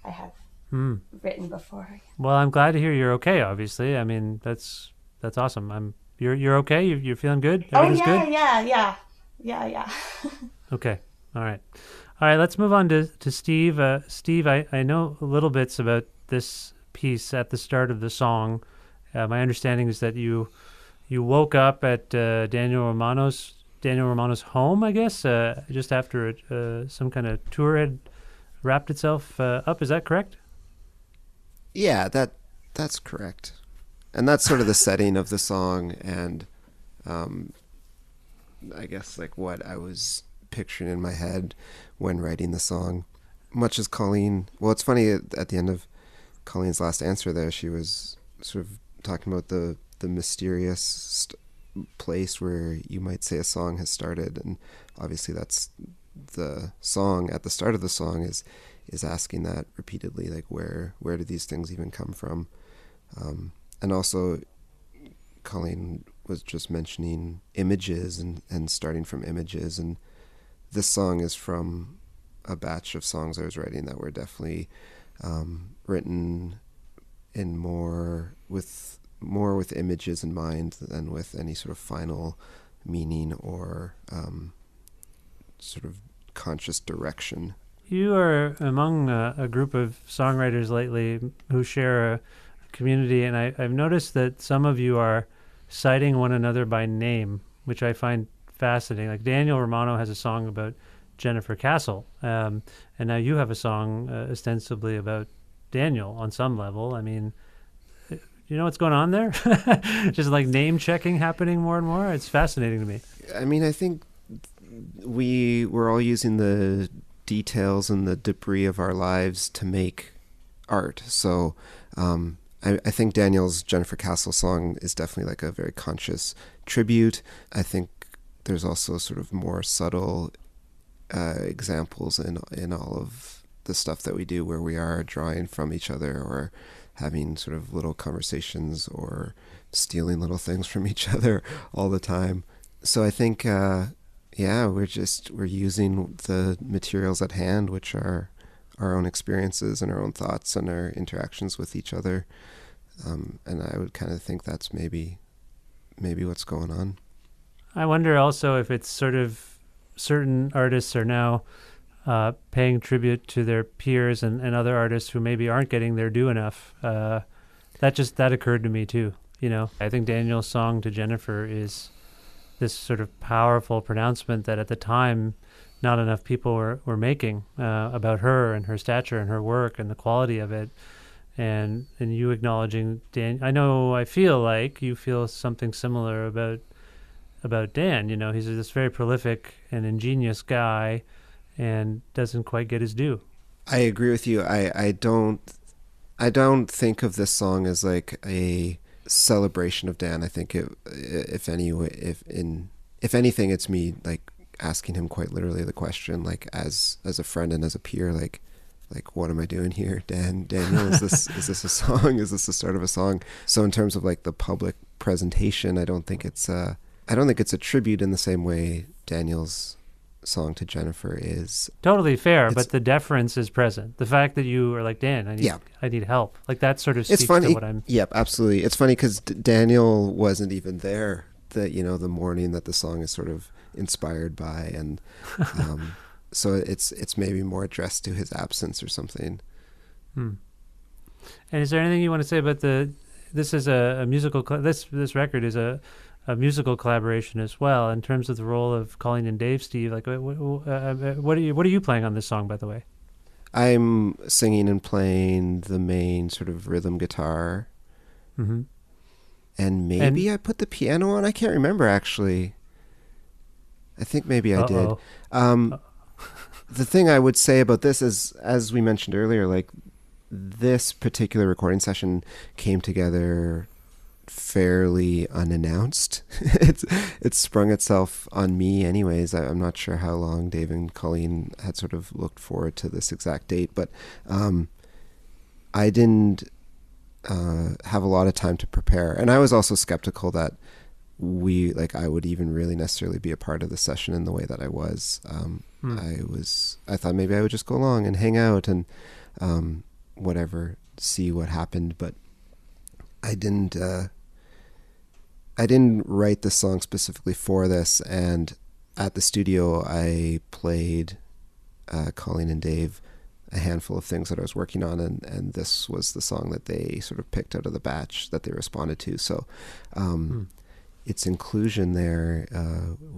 S3: I have written before. Well,
S1: I'm glad to hear you're okay. Obviously, I mean that's awesome. You're okay. You're feeling good. Everything's good?
S3: Yeah.
S1: Okay. All right. Let's move on to Steve. Steve, I know a little bits about this piece at the start of the song. My understanding is that you woke up at Daniel Romano's home, I guess, just after some kind of tour had wrapped itself up. Is that correct?
S4: Yeah, that's correct. And that's sort of the setting of the song, and I guess like what I was picturing in my head when writing the song. Much as Colleen, well, it's funny at the end of Colleen's last answer there, she was sort of talking about the mysterious place where you might say a song has started, and obviously that's the song. At the start of the song is asking that repeatedly, like where do these things even come from? And also Colleen was just mentioning images and starting from images, and this song is from a batch of songs I was writing that were definitely written in more with images in mind than with any sort of final meaning or sort of conscious direction.
S1: You are among a group of songwriters lately who share a community, and I've noticed that some of you are citing one another by name, which I find fascinating. Like Daniel Romano has a song about Jennifer Castle, and now you have a song ostensibly about Daniel on some level. I mean, you know what's going on there? Just like name checking happening more and more. It's fascinating to me.
S4: I mean, I think we're all using the details and the debris of our lives to make art. So I think Daniel's Jennifer Castle song is definitely like a very conscious tribute. I think there's also sort of more subtle examples in all of the stuff that we do where we are drawing from each other or having sort of little conversations or stealing little things from each other all the time. So I think, we're using the materials at hand, which are our own experiences and our own thoughts and our interactions with each other. And I would kind of think that's maybe what's going on.
S1: I wonder also if it's sort of certain artists are now paying tribute to their peers and other artists who maybe aren't getting their due enough. That occurred to me too. I think Daniel's song to Jennifer is this sort of powerful pronouncement that at the time not enough people were making about her and her stature and her work and the quality of it. and you acknowledging Dan. I feel like you feel something similar about Dan. You know, he's this very prolific and ingenious guy, and doesn't quite get his due.
S4: I agree with you. I don't think of this song as like a celebration of Dan. I think if anything, it's me like asking him quite literally the question, like as a friend and as a peer, like what am I doing here, Daniel? Is this a song? Is this the start of a song? So in terms of like the public presentation, I don't think it's a tribute in the same way Daniel's song to Jennifer is.
S1: Totally fair, but the deference is present. The fact that you are like, Dan, I need help. Like that sort of speaks to what I'm...
S4: Yep, absolutely. It's funny because Daniel wasn't even there the morning that the song is sort of inspired by, and so it's maybe more addressed to his absence or something.
S1: And is there anything you want to say about this is a musical, this record is a musical collaboration as well, in terms of the role of calling in Dave, Steve? Like, what are you playing on this song, by the way?
S4: I'm singing and playing the main sort of rhythm guitar.
S1: Mm-hmm.
S4: And maybe I put the piano on. I can't remember, actually. I think maybe I did. The thing I would say about this is, as we mentioned earlier, like this particular recording session came together fairly unannounced. It sprung itself on me anyways. I'm not sure how long Dave and Colleen had sort of looked forward to this exact date, but I didn't have a lot of time to prepare. And I was also skeptical that I would even really necessarily be a part of the session in the way that I was. I thought maybe I would just go along and hang out and whatever, see what happened, but I didn't write the song specifically for this. And at the studio, I played Colleen and Dave a handful of things that I was working on, and this was the song that they sort of picked out of the batch that they responded to. So its inclusion there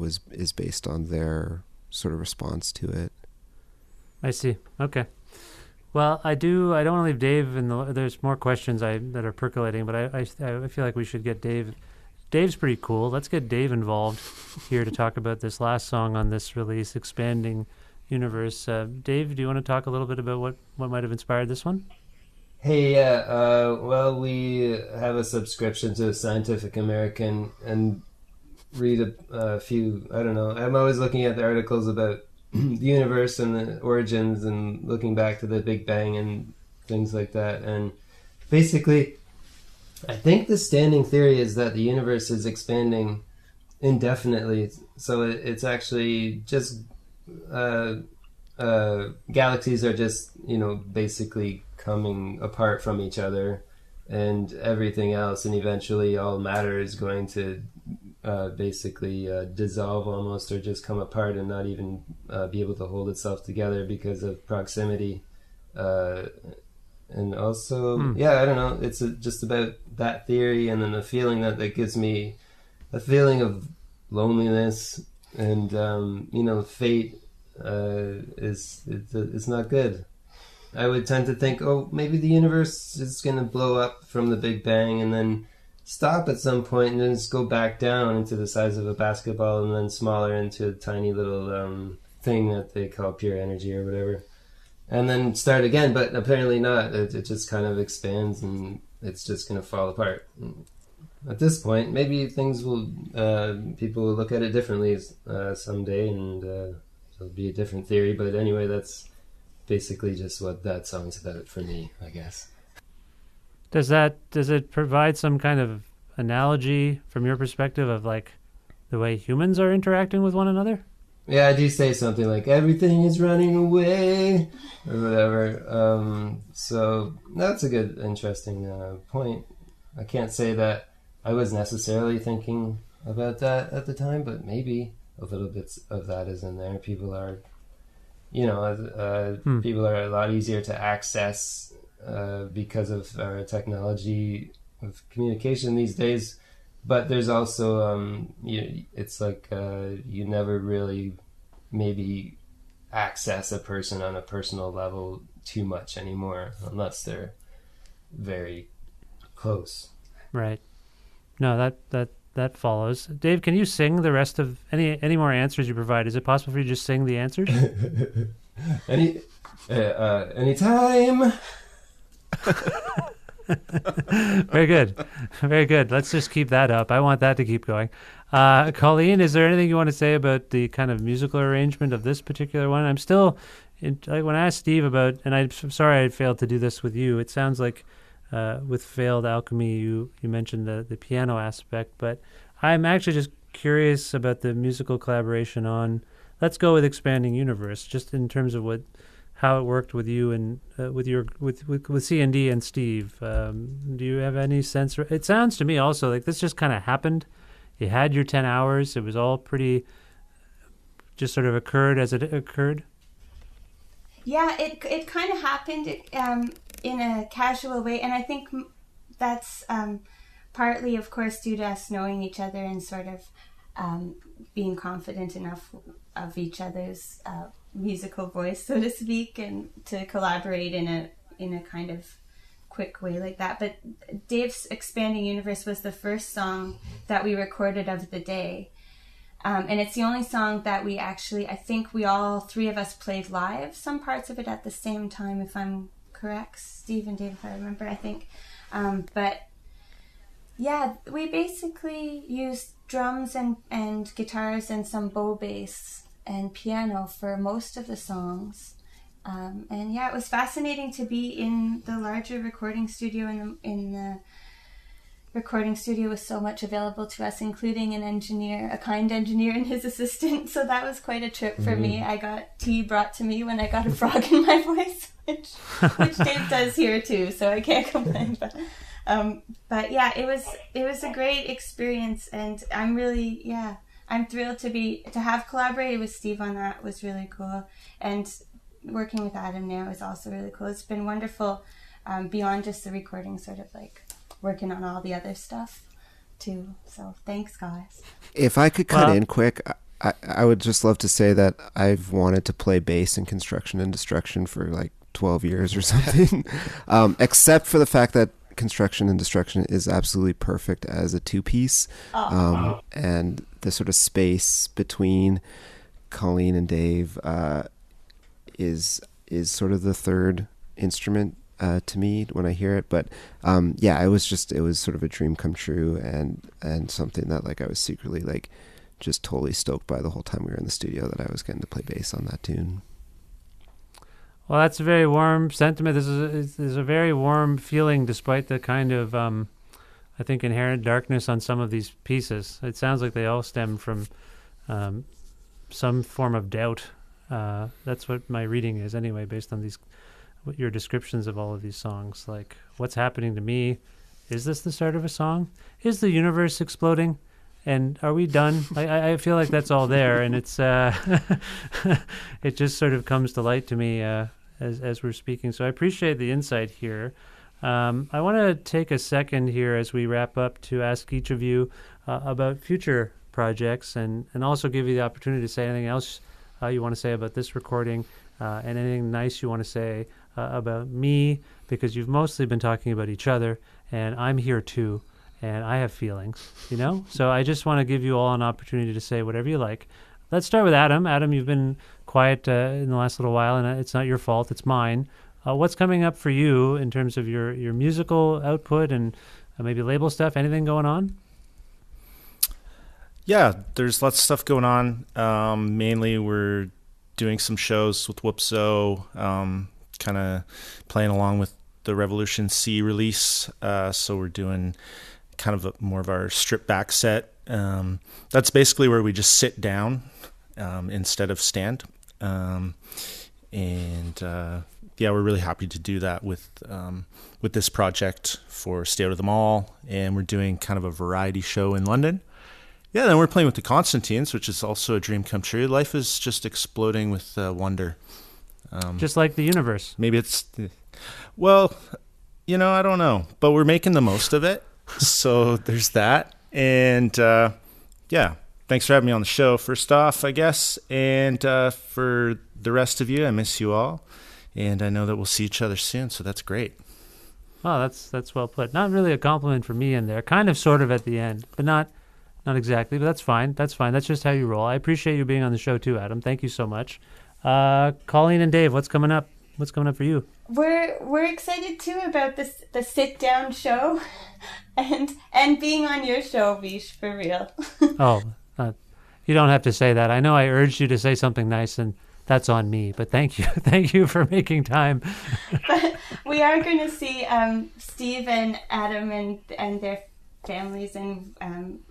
S4: is based on their sort of response to it.
S1: I see. Okay. Well, I don't want to leave Dave there's more questions that are percolating, but I feel like we should get Dave. Dave's pretty cool. Let's get Dave involved here to talk about this last song on this release, Expanding Universe. Dave, do you want to talk a little bit about what might have inspired this one?
S2: Hey, yeah. Well, we have a subscription to Scientific American and read a few, I don't know. I'm always looking at the articles about the universe and the origins and looking back to the Big Bang and things like that. And basically, I think the standing theory is that the universe is expanding indefinitely. So it's actually just galaxies are just, basically coming apart from each other and everything else, and eventually all matter is going to basically dissolve almost, or just come apart and not even be able to hold itself together because of proximity. And also, I don't know, it's just about that theory, and then the feeling that gives me a feeling of loneliness, and fate is not good. I would tend to think, maybe the universe is going to blow up from the Big Bang and then stop at some point and then just go back down into the size of a basketball and then smaller into a tiny little thing that they call pure energy or whatever, and then start again. But apparently not. It just kind of expands and it's just going to fall apart. At this point, maybe things will, people will look at it differently someday, and it'll be a different theory. But anyway, that's basically just what that song's about for me, I guess.
S1: Does it provide some kind of analogy from your perspective of like the way humans are interacting with one another?
S2: Yeah, I do say something like everything is running away or whatever. So that's a good, interesting point. I can't say that I was necessarily thinking about that at the time, but maybe a little bit of that is in there. People are, people are a lot easier to access because of our technology of communication these days. But there's also, it's like you never really maybe access a person on a personal level too much anymore, unless they're very close.
S1: Right. No, that follows. Dave, can you sing the rest of any more answers you provide? Is it possible for you to just sing the answers?
S2: Anytime.
S1: Very good. Very good. Let's just keep that up. I want that to keep going. Colleen, is there anything you want to say about the kind of musical arrangement of this particular one? I'm still, like when I asked Steve about, and I'm sorry I failed to do this with you, it sounds like with Failed Alchemy you mentioned the piano aspect, but I'm actually just curious about the musical collaboration on, let's go with Expanding Universe, just in terms of how it worked with you and with C&D and Steve. Do you have any sense? It sounds to me also like this just kind of happened. You had your 10 hours. It was all pretty, just sort of occurred as it occurred.
S3: Yeah, it kind of happened in a casual way, and I think that's partly, of course, due to us knowing each other and sort of being confident enough of each other's musical voice, so to speak, and to collaborate in a kind of quick way like that. But Dave's Expanding Universe was the first song that we recorded of the day, and it's the only song that we actually, I think we all three of us played live some parts of it at the same time, if I'm correct, Steve and Dave, if I remember, I think. But yeah, we basically used drums and guitars and some bow bass and piano for most of the songs. And yeah, it was fascinating to be in the larger recording studio, in the recording studio with so much available to us, including an engineer, a kind engineer and his assistant. So that was quite a trip for me. I got tea brought to me when I got a frog in my voice, which Dave does here too, so I can't complain. But yeah, it was a great experience, and I'm thrilled to have collaborated with Steve on that. Was really cool, and working with Adam now is also really cool. It's been wonderful, beyond just the recording, sort of like working on all the other stuff too. So thanks, guys.
S4: If I could cut in quick, I would just love to say that I've wanted to play bass in Construction and Destruction for like 12 years or something, except for the fact that Construction and Destruction is absolutely perfect as a two-piece, and the sort of space between Colleen and Dave is sort of the third instrument to me when I hear it. But it was sort of a dream come true, and something that like I was secretly like just totally stoked by the whole time we were in the studio, that I was getting to play bass on that tune.
S1: Well, that's a very warm sentiment. This is a very warm feeling, despite the kind of, I think, inherent darkness on some of these pieces. It sounds like they all stem from some form of doubt. That's what my reading is, anyway, based on your descriptions of all of these songs. Like, what's happening to me? Is this the start of a song? Is the universe exploding? And are we done? I feel like that's all there, and it's it just sort of comes to light to me as we're speaking. So I appreciate the insight here. I want to take a second here as we wrap up to ask each of you about future projects, and also give you the opportunity to say anything else you want to say about this recording, and anything nice you want to say about me, because you've mostly been talking about each other, and I'm here too. And I have feelings, So I just want to give you all an opportunity to say whatever you like. Let's start with Adam. Adam, you've been quiet in the last little while, and it's not your fault. It's mine. What's coming up for you in terms of your musical output and maybe label stuff? Anything going on?
S5: Yeah, there's lots of stuff going on. Mainly we're doing some shows with WHOOP-Szo, kind of playing along with the Revolution C release. So we're doing kind of more of our stripped back set. That's basically where we just sit down instead of stand. We're really happy to do that with this project for Stay Out of the Mall, and we're doing kind of a variety show in London. Yeah, then we're playing with the Constantines, which is also a dream come true. Life is just exploding with wonder.
S1: Just like the universe.
S5: Maybe it's... Well, I don't know, but we're making the most of it. So there's that. And thanks for having me on the show, first off, I guess. And for the rest of you, I miss you all. And I know that we'll see each other soon, so that's great.
S1: Oh, that's well put. Not really a compliment for me in there. Kind of, sort of at the end, but not exactly. But that's fine. That's fine. That's just how you roll. I appreciate you being on the show too, Adam. Thank you so much. Colleen and Dave, what's coming up? What's coming up for you?
S3: We're excited too about the sit down show, and being on your show, Vish, for real.
S1: Oh, you don't have to say that. I know I urged you to say something nice, and that's on me. But thank you, thank you for making time.
S3: But we are going to see Steve and Adam and their families, and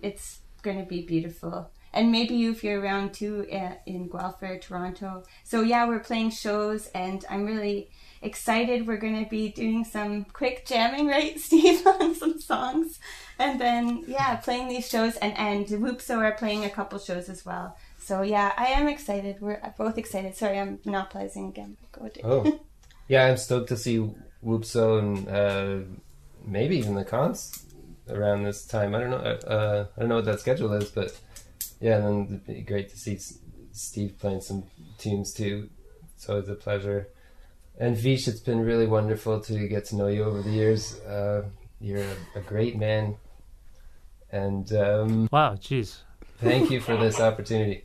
S3: it's going to be beautiful. And maybe you, if you're around too, in Guelph or Toronto. So yeah, we're playing shows, and I'm really excited. We're going to be doing some quick jamming, right, Steve, on some songs. And then, yeah, playing these shows, and WHOOP-Szo are playing a couple shows as well. So yeah, I am excited. We're both excited. Sorry, I'm monopolizing again. Go ahead.
S2: Oh, yeah, I'm stoked to see WHOOP-Szo and maybe even the cons around this time. I don't know what that schedule is, but yeah, and then it'd be great to see Steve playing some tunes too. So it's a pleasure. And Vish, it's been really wonderful to get to know you over the years. You're a great man. And
S1: Wow, jeez.
S2: thank you for this opportunity.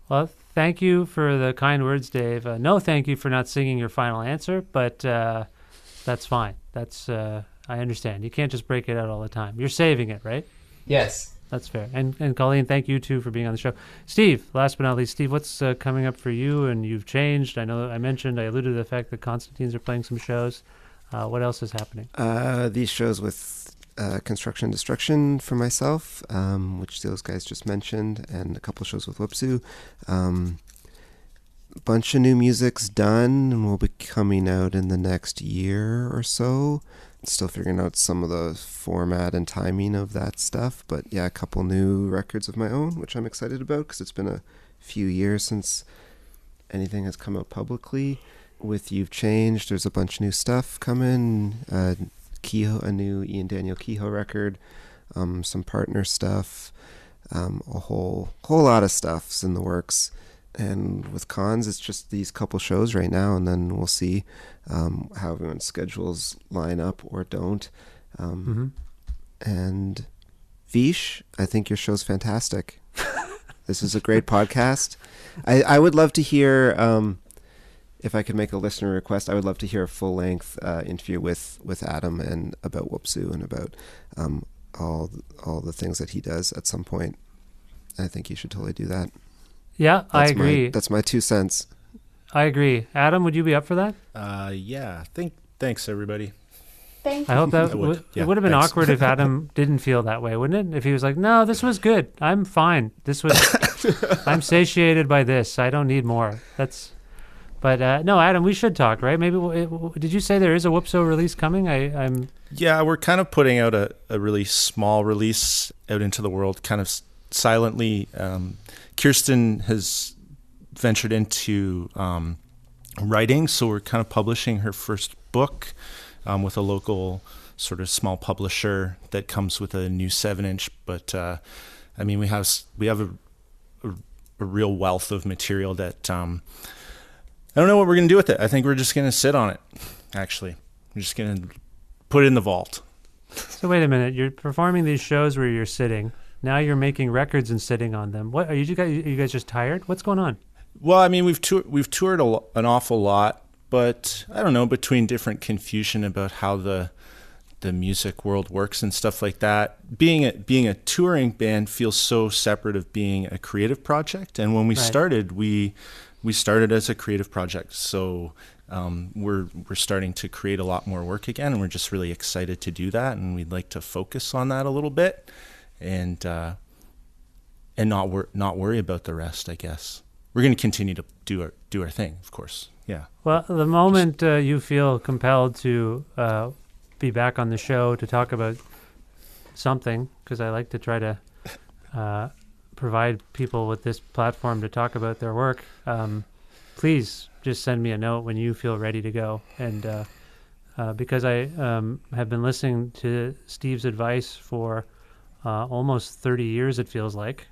S1: Well, thank you for the kind words, Dave. No, thank you for not singing your final answer, but that's fine. That's I understand. You can't just break it out all the time. You're saving it, right?
S2: Yes.
S1: That's fair. And Colleen, thank you too for being on the show. Steve, last but not least, Steve, what's coming up for you? And you've changed. I know I alluded to the fact that Constantine's are playing some shows. What else is happening?
S4: These shows with Construction and Destruction for myself, which those guys just mentioned, and a couple shows with WHOOP-Szo. Bunch of new music's done and will be coming out in the next year or so. Still figuring out some of the format and timing of that stuff, but yeah, a couple new records of my own, which I'm excited about because it's been a few years since anything has come out publicly. With You've Changed, there's a bunch of new stuff coming. Kehoe, a new Ian Daniel Kehoe record, some partner stuff, a whole lot of stuff's in the works. And with cons, it's just these couple shows right now, and then we'll see how everyone's schedules line up or don't. And Vish, I think your show's fantastic. This is a great podcast. I would love to hear, if I could make a listener request, I would love to hear a full-length interview with Adam and about WHOOP-Szo and about all the things that he does at some point. I think you should totally do that.
S1: Yeah, I agree.
S4: That's my 2 cents.
S1: I agree. Adam, would you be up for that?
S5: Yeah. Thanks, everybody.
S3: Thank you.
S1: I hope that
S5: I would.
S1: it would have been
S5: Thanks.
S1: awkward if Adam didn't feel that way, wouldn't it? If he was like, "No, this was good. I'm fine. I'm satiated by this. I don't need more." But no, Adam, we should talk, right? Maybe did you say there is a WHOOP-Szo release coming? I'm
S5: Yeah, we're kind of putting out a really small release out into the world, kind of silently. Kirsten has ventured into writing, so we're kind of publishing her first book with a local sort of small publisher that comes with a new 7-inch. But I mean, we have a real wealth of material that I don't know what we're going to do with it. I think we're just going to sit on it. Actually, we're just going to put it in the vault.
S1: So wait a minute. You're performing these shows where you're sitting. Now you're making records and sitting on them. What are you guys just tired? What's going on?
S5: Well, I mean, we've toured an awful lot, but I don't know, between different confusion about how the music world works and stuff like that. Being a touring band feels so separate of being a creative project. And when we started, we started as a creative project. So we're starting to create a lot more work again, and we're just really excited to do that. And we'd like to focus on that a little bit. And not worry about the rest, I guess. We're going to continue to do our thing, of course. Yeah.
S1: Well, the moment you feel compelled to be back on the show to talk about something, because I like to try to provide people with this platform to talk about their work, please just send me a note when you feel ready to go. And because I have been listening to Steve's advice for almost 30 years, it feels like.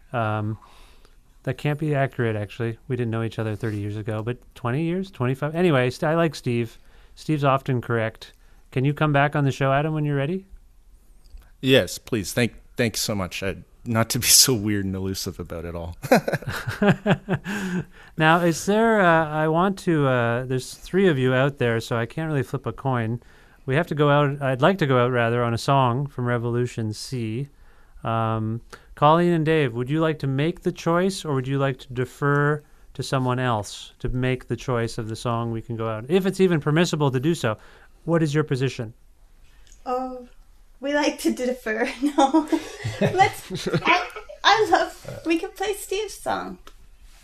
S1: That can't be accurate, actually. We didn't know each other 30 years ago, but 20 years, 25. Anyway, I like Steve. Steve's often correct. Can you come back on the show, Adam, when you're ready?
S5: Yes, please. Thanks so much. Not to be so weird and elusive about it all.
S1: Now, is there, there's 3 of you out there, so I can't really flip a coin. We have to go out, I'd like to go out rather, on a song from Revolution C. Colleen and Dave, would you like to make the choice, or would you like to defer to someone else to make the choice of the song we can go out? If it's even permissible to do so. What is your position?
S3: Oh, we like to defer. No. I love, we can play Steve's song.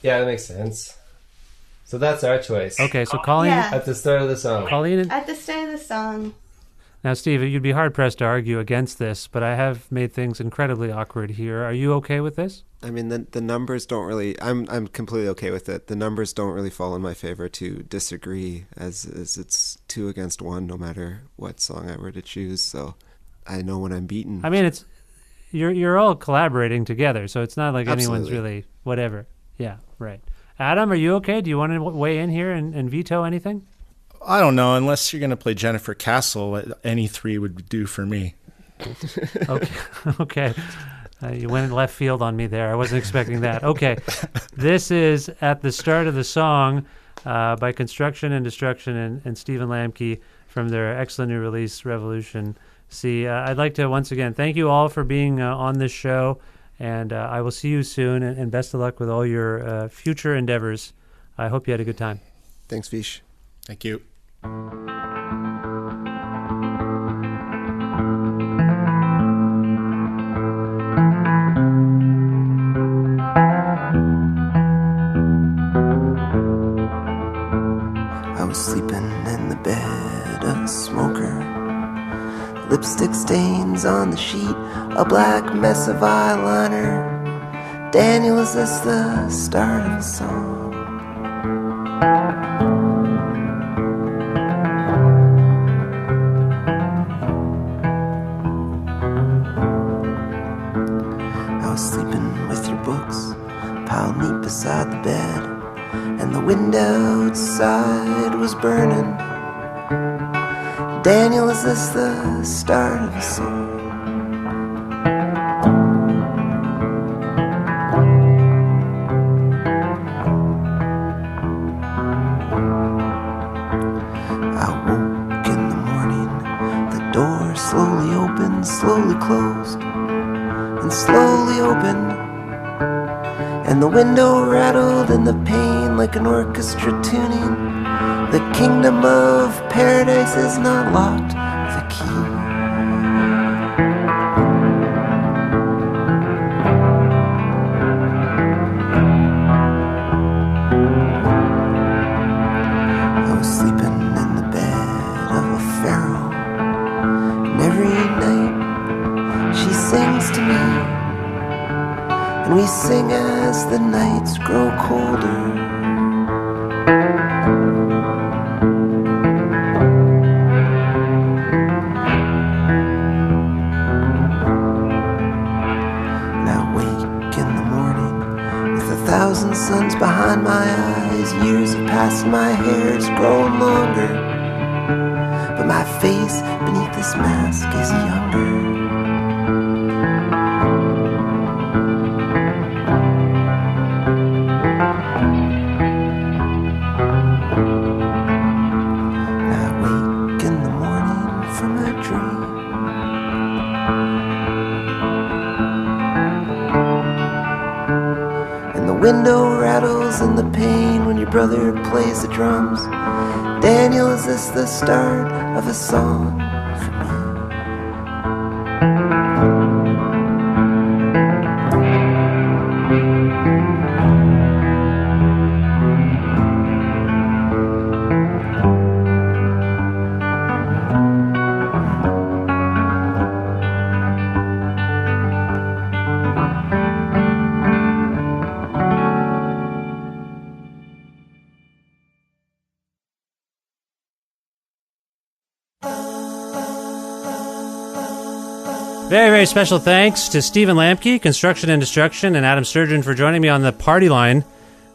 S2: Yeah, that makes sense. So that's our choice.
S1: Okay, so Colleen...
S3: Yeah.
S2: At the start of the song.
S1: Colleen...
S3: At the start of the song.
S1: Now, Steve, you'd be hard-pressed to argue against this, but I have made things incredibly awkward here. Are you okay with this?
S4: I mean, the numbers don't really... I'm completely okay with it. The numbers don't really fall in my favor to disagree, as it's 2 against 1, no matter what song I were to choose. So I know when I'm beaten.
S1: I mean, it's you're all collaborating together, so it's not like anyone's really whatever. Yeah, right. Adam, are you okay? Do you want to weigh in here and veto anything?
S5: I don't know. Unless you're going to play Jennifer Castle, any 3 would do for me.
S1: Okay. You went in left field on me there. I wasn't expecting that. Okay. This is At the Start of the Song by Construction and Destruction and Stephen Lambke from their excellent new release, Revolution C. I'd like to once again thank you all for being on this show, and I will see you soon, and best of luck with all your future endeavors. I hope you had a good time.
S4: Thanks, Vish.
S5: Thank you.
S4: I was sleeping in the bed of a smoker. Lipstick stains on the sheet, a black mess of eyeliner. Daniel, is this the start of a song? I was sleeping with your books piled neat beside the bed, and the window outside was burning. Daniel, is this the start of a song? I woke in the morning, the door slowly opened, slowly closed, and slowly opened, and the window rattled in the pane like an orchestra tuning. The kingdom of paradise is not locked with a key. I was sleeping in the bed of a pharaoh, and every night she sings to me, and we sing as the nights grow colder. Suns behind my eyes, years have passed, my hair's grown longer, but my face beneath this mask is younger. And I wake in the morning from a dream. The window rattles in the pane when your brother plays the drums. Daniel, is this the start of a song for me?
S1: Very, very special thanks to Stephen Lambke, Construction and Destruction, and Adam Sturgeon for joining me on the party line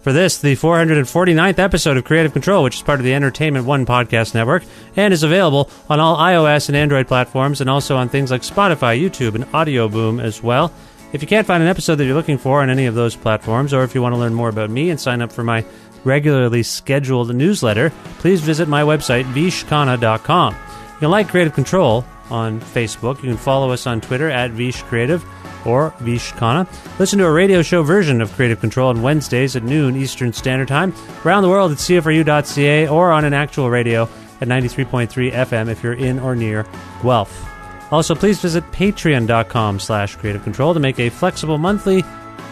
S1: for this, the 449th episode of Creative Control, which is part of the Entertainment One podcast network, and is available on all iOS and Android platforms, and also on things like Spotify, YouTube, and Audio Boom as well. If you can't find an episode that you're looking for on any of those platforms, or if you want to learn more about me and sign up for my regularly scheduled newsletter, please visit my website, vishkhanna.com. You can like Creative Control on Facebook. You can follow us on Twitter at vishcreative or Vishkhanna. Listen to a radio show version of Creative Control on Wednesdays at noon Eastern Standard Time. Around the world at CFRU.ca or on an actual radio at 93.3 FM if you're in or near Guelph. Also, please visit patreon.com/Creative Control to make a flexible monthly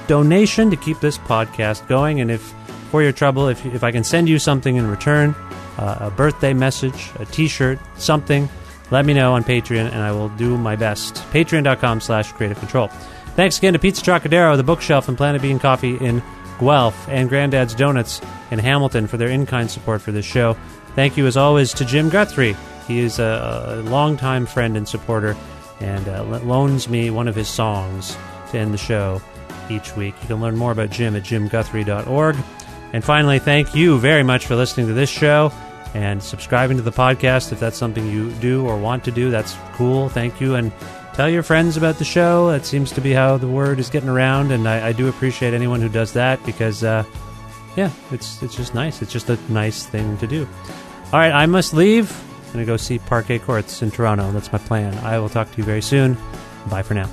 S1: donation to keep this podcast going. And if for your trouble, if I can send you something in return, a birthday message, a t-shirt, something, let me know on Patreon and I will do my best. Patreon.com/Creative Control. Thanks again to Pizza Trokadero, The Bookshelf, and Planet Bean Coffee in Guelph, and Grandad's Donuts in Hamilton for their in-kind support for this show. Thank you, as always, to Jim Guthrie. He is a longtime friend and supporter and loans me one of his songs to end the show each week. You can learn more about Jim at jimguthrie.org. And finally, thank you very much for listening to this show and subscribing to the podcast. If that's something you do or want to do, that's cool. Thank you. And tell your friends about the show. That seems to be how the word is getting around. And I do appreciate anyone who does that because, it's just nice. It's just a nice thing to do. All right, I must leave. I'm going to go see Parquet Courts in Toronto. That's my plan. I will talk to you very soon. Bye for now.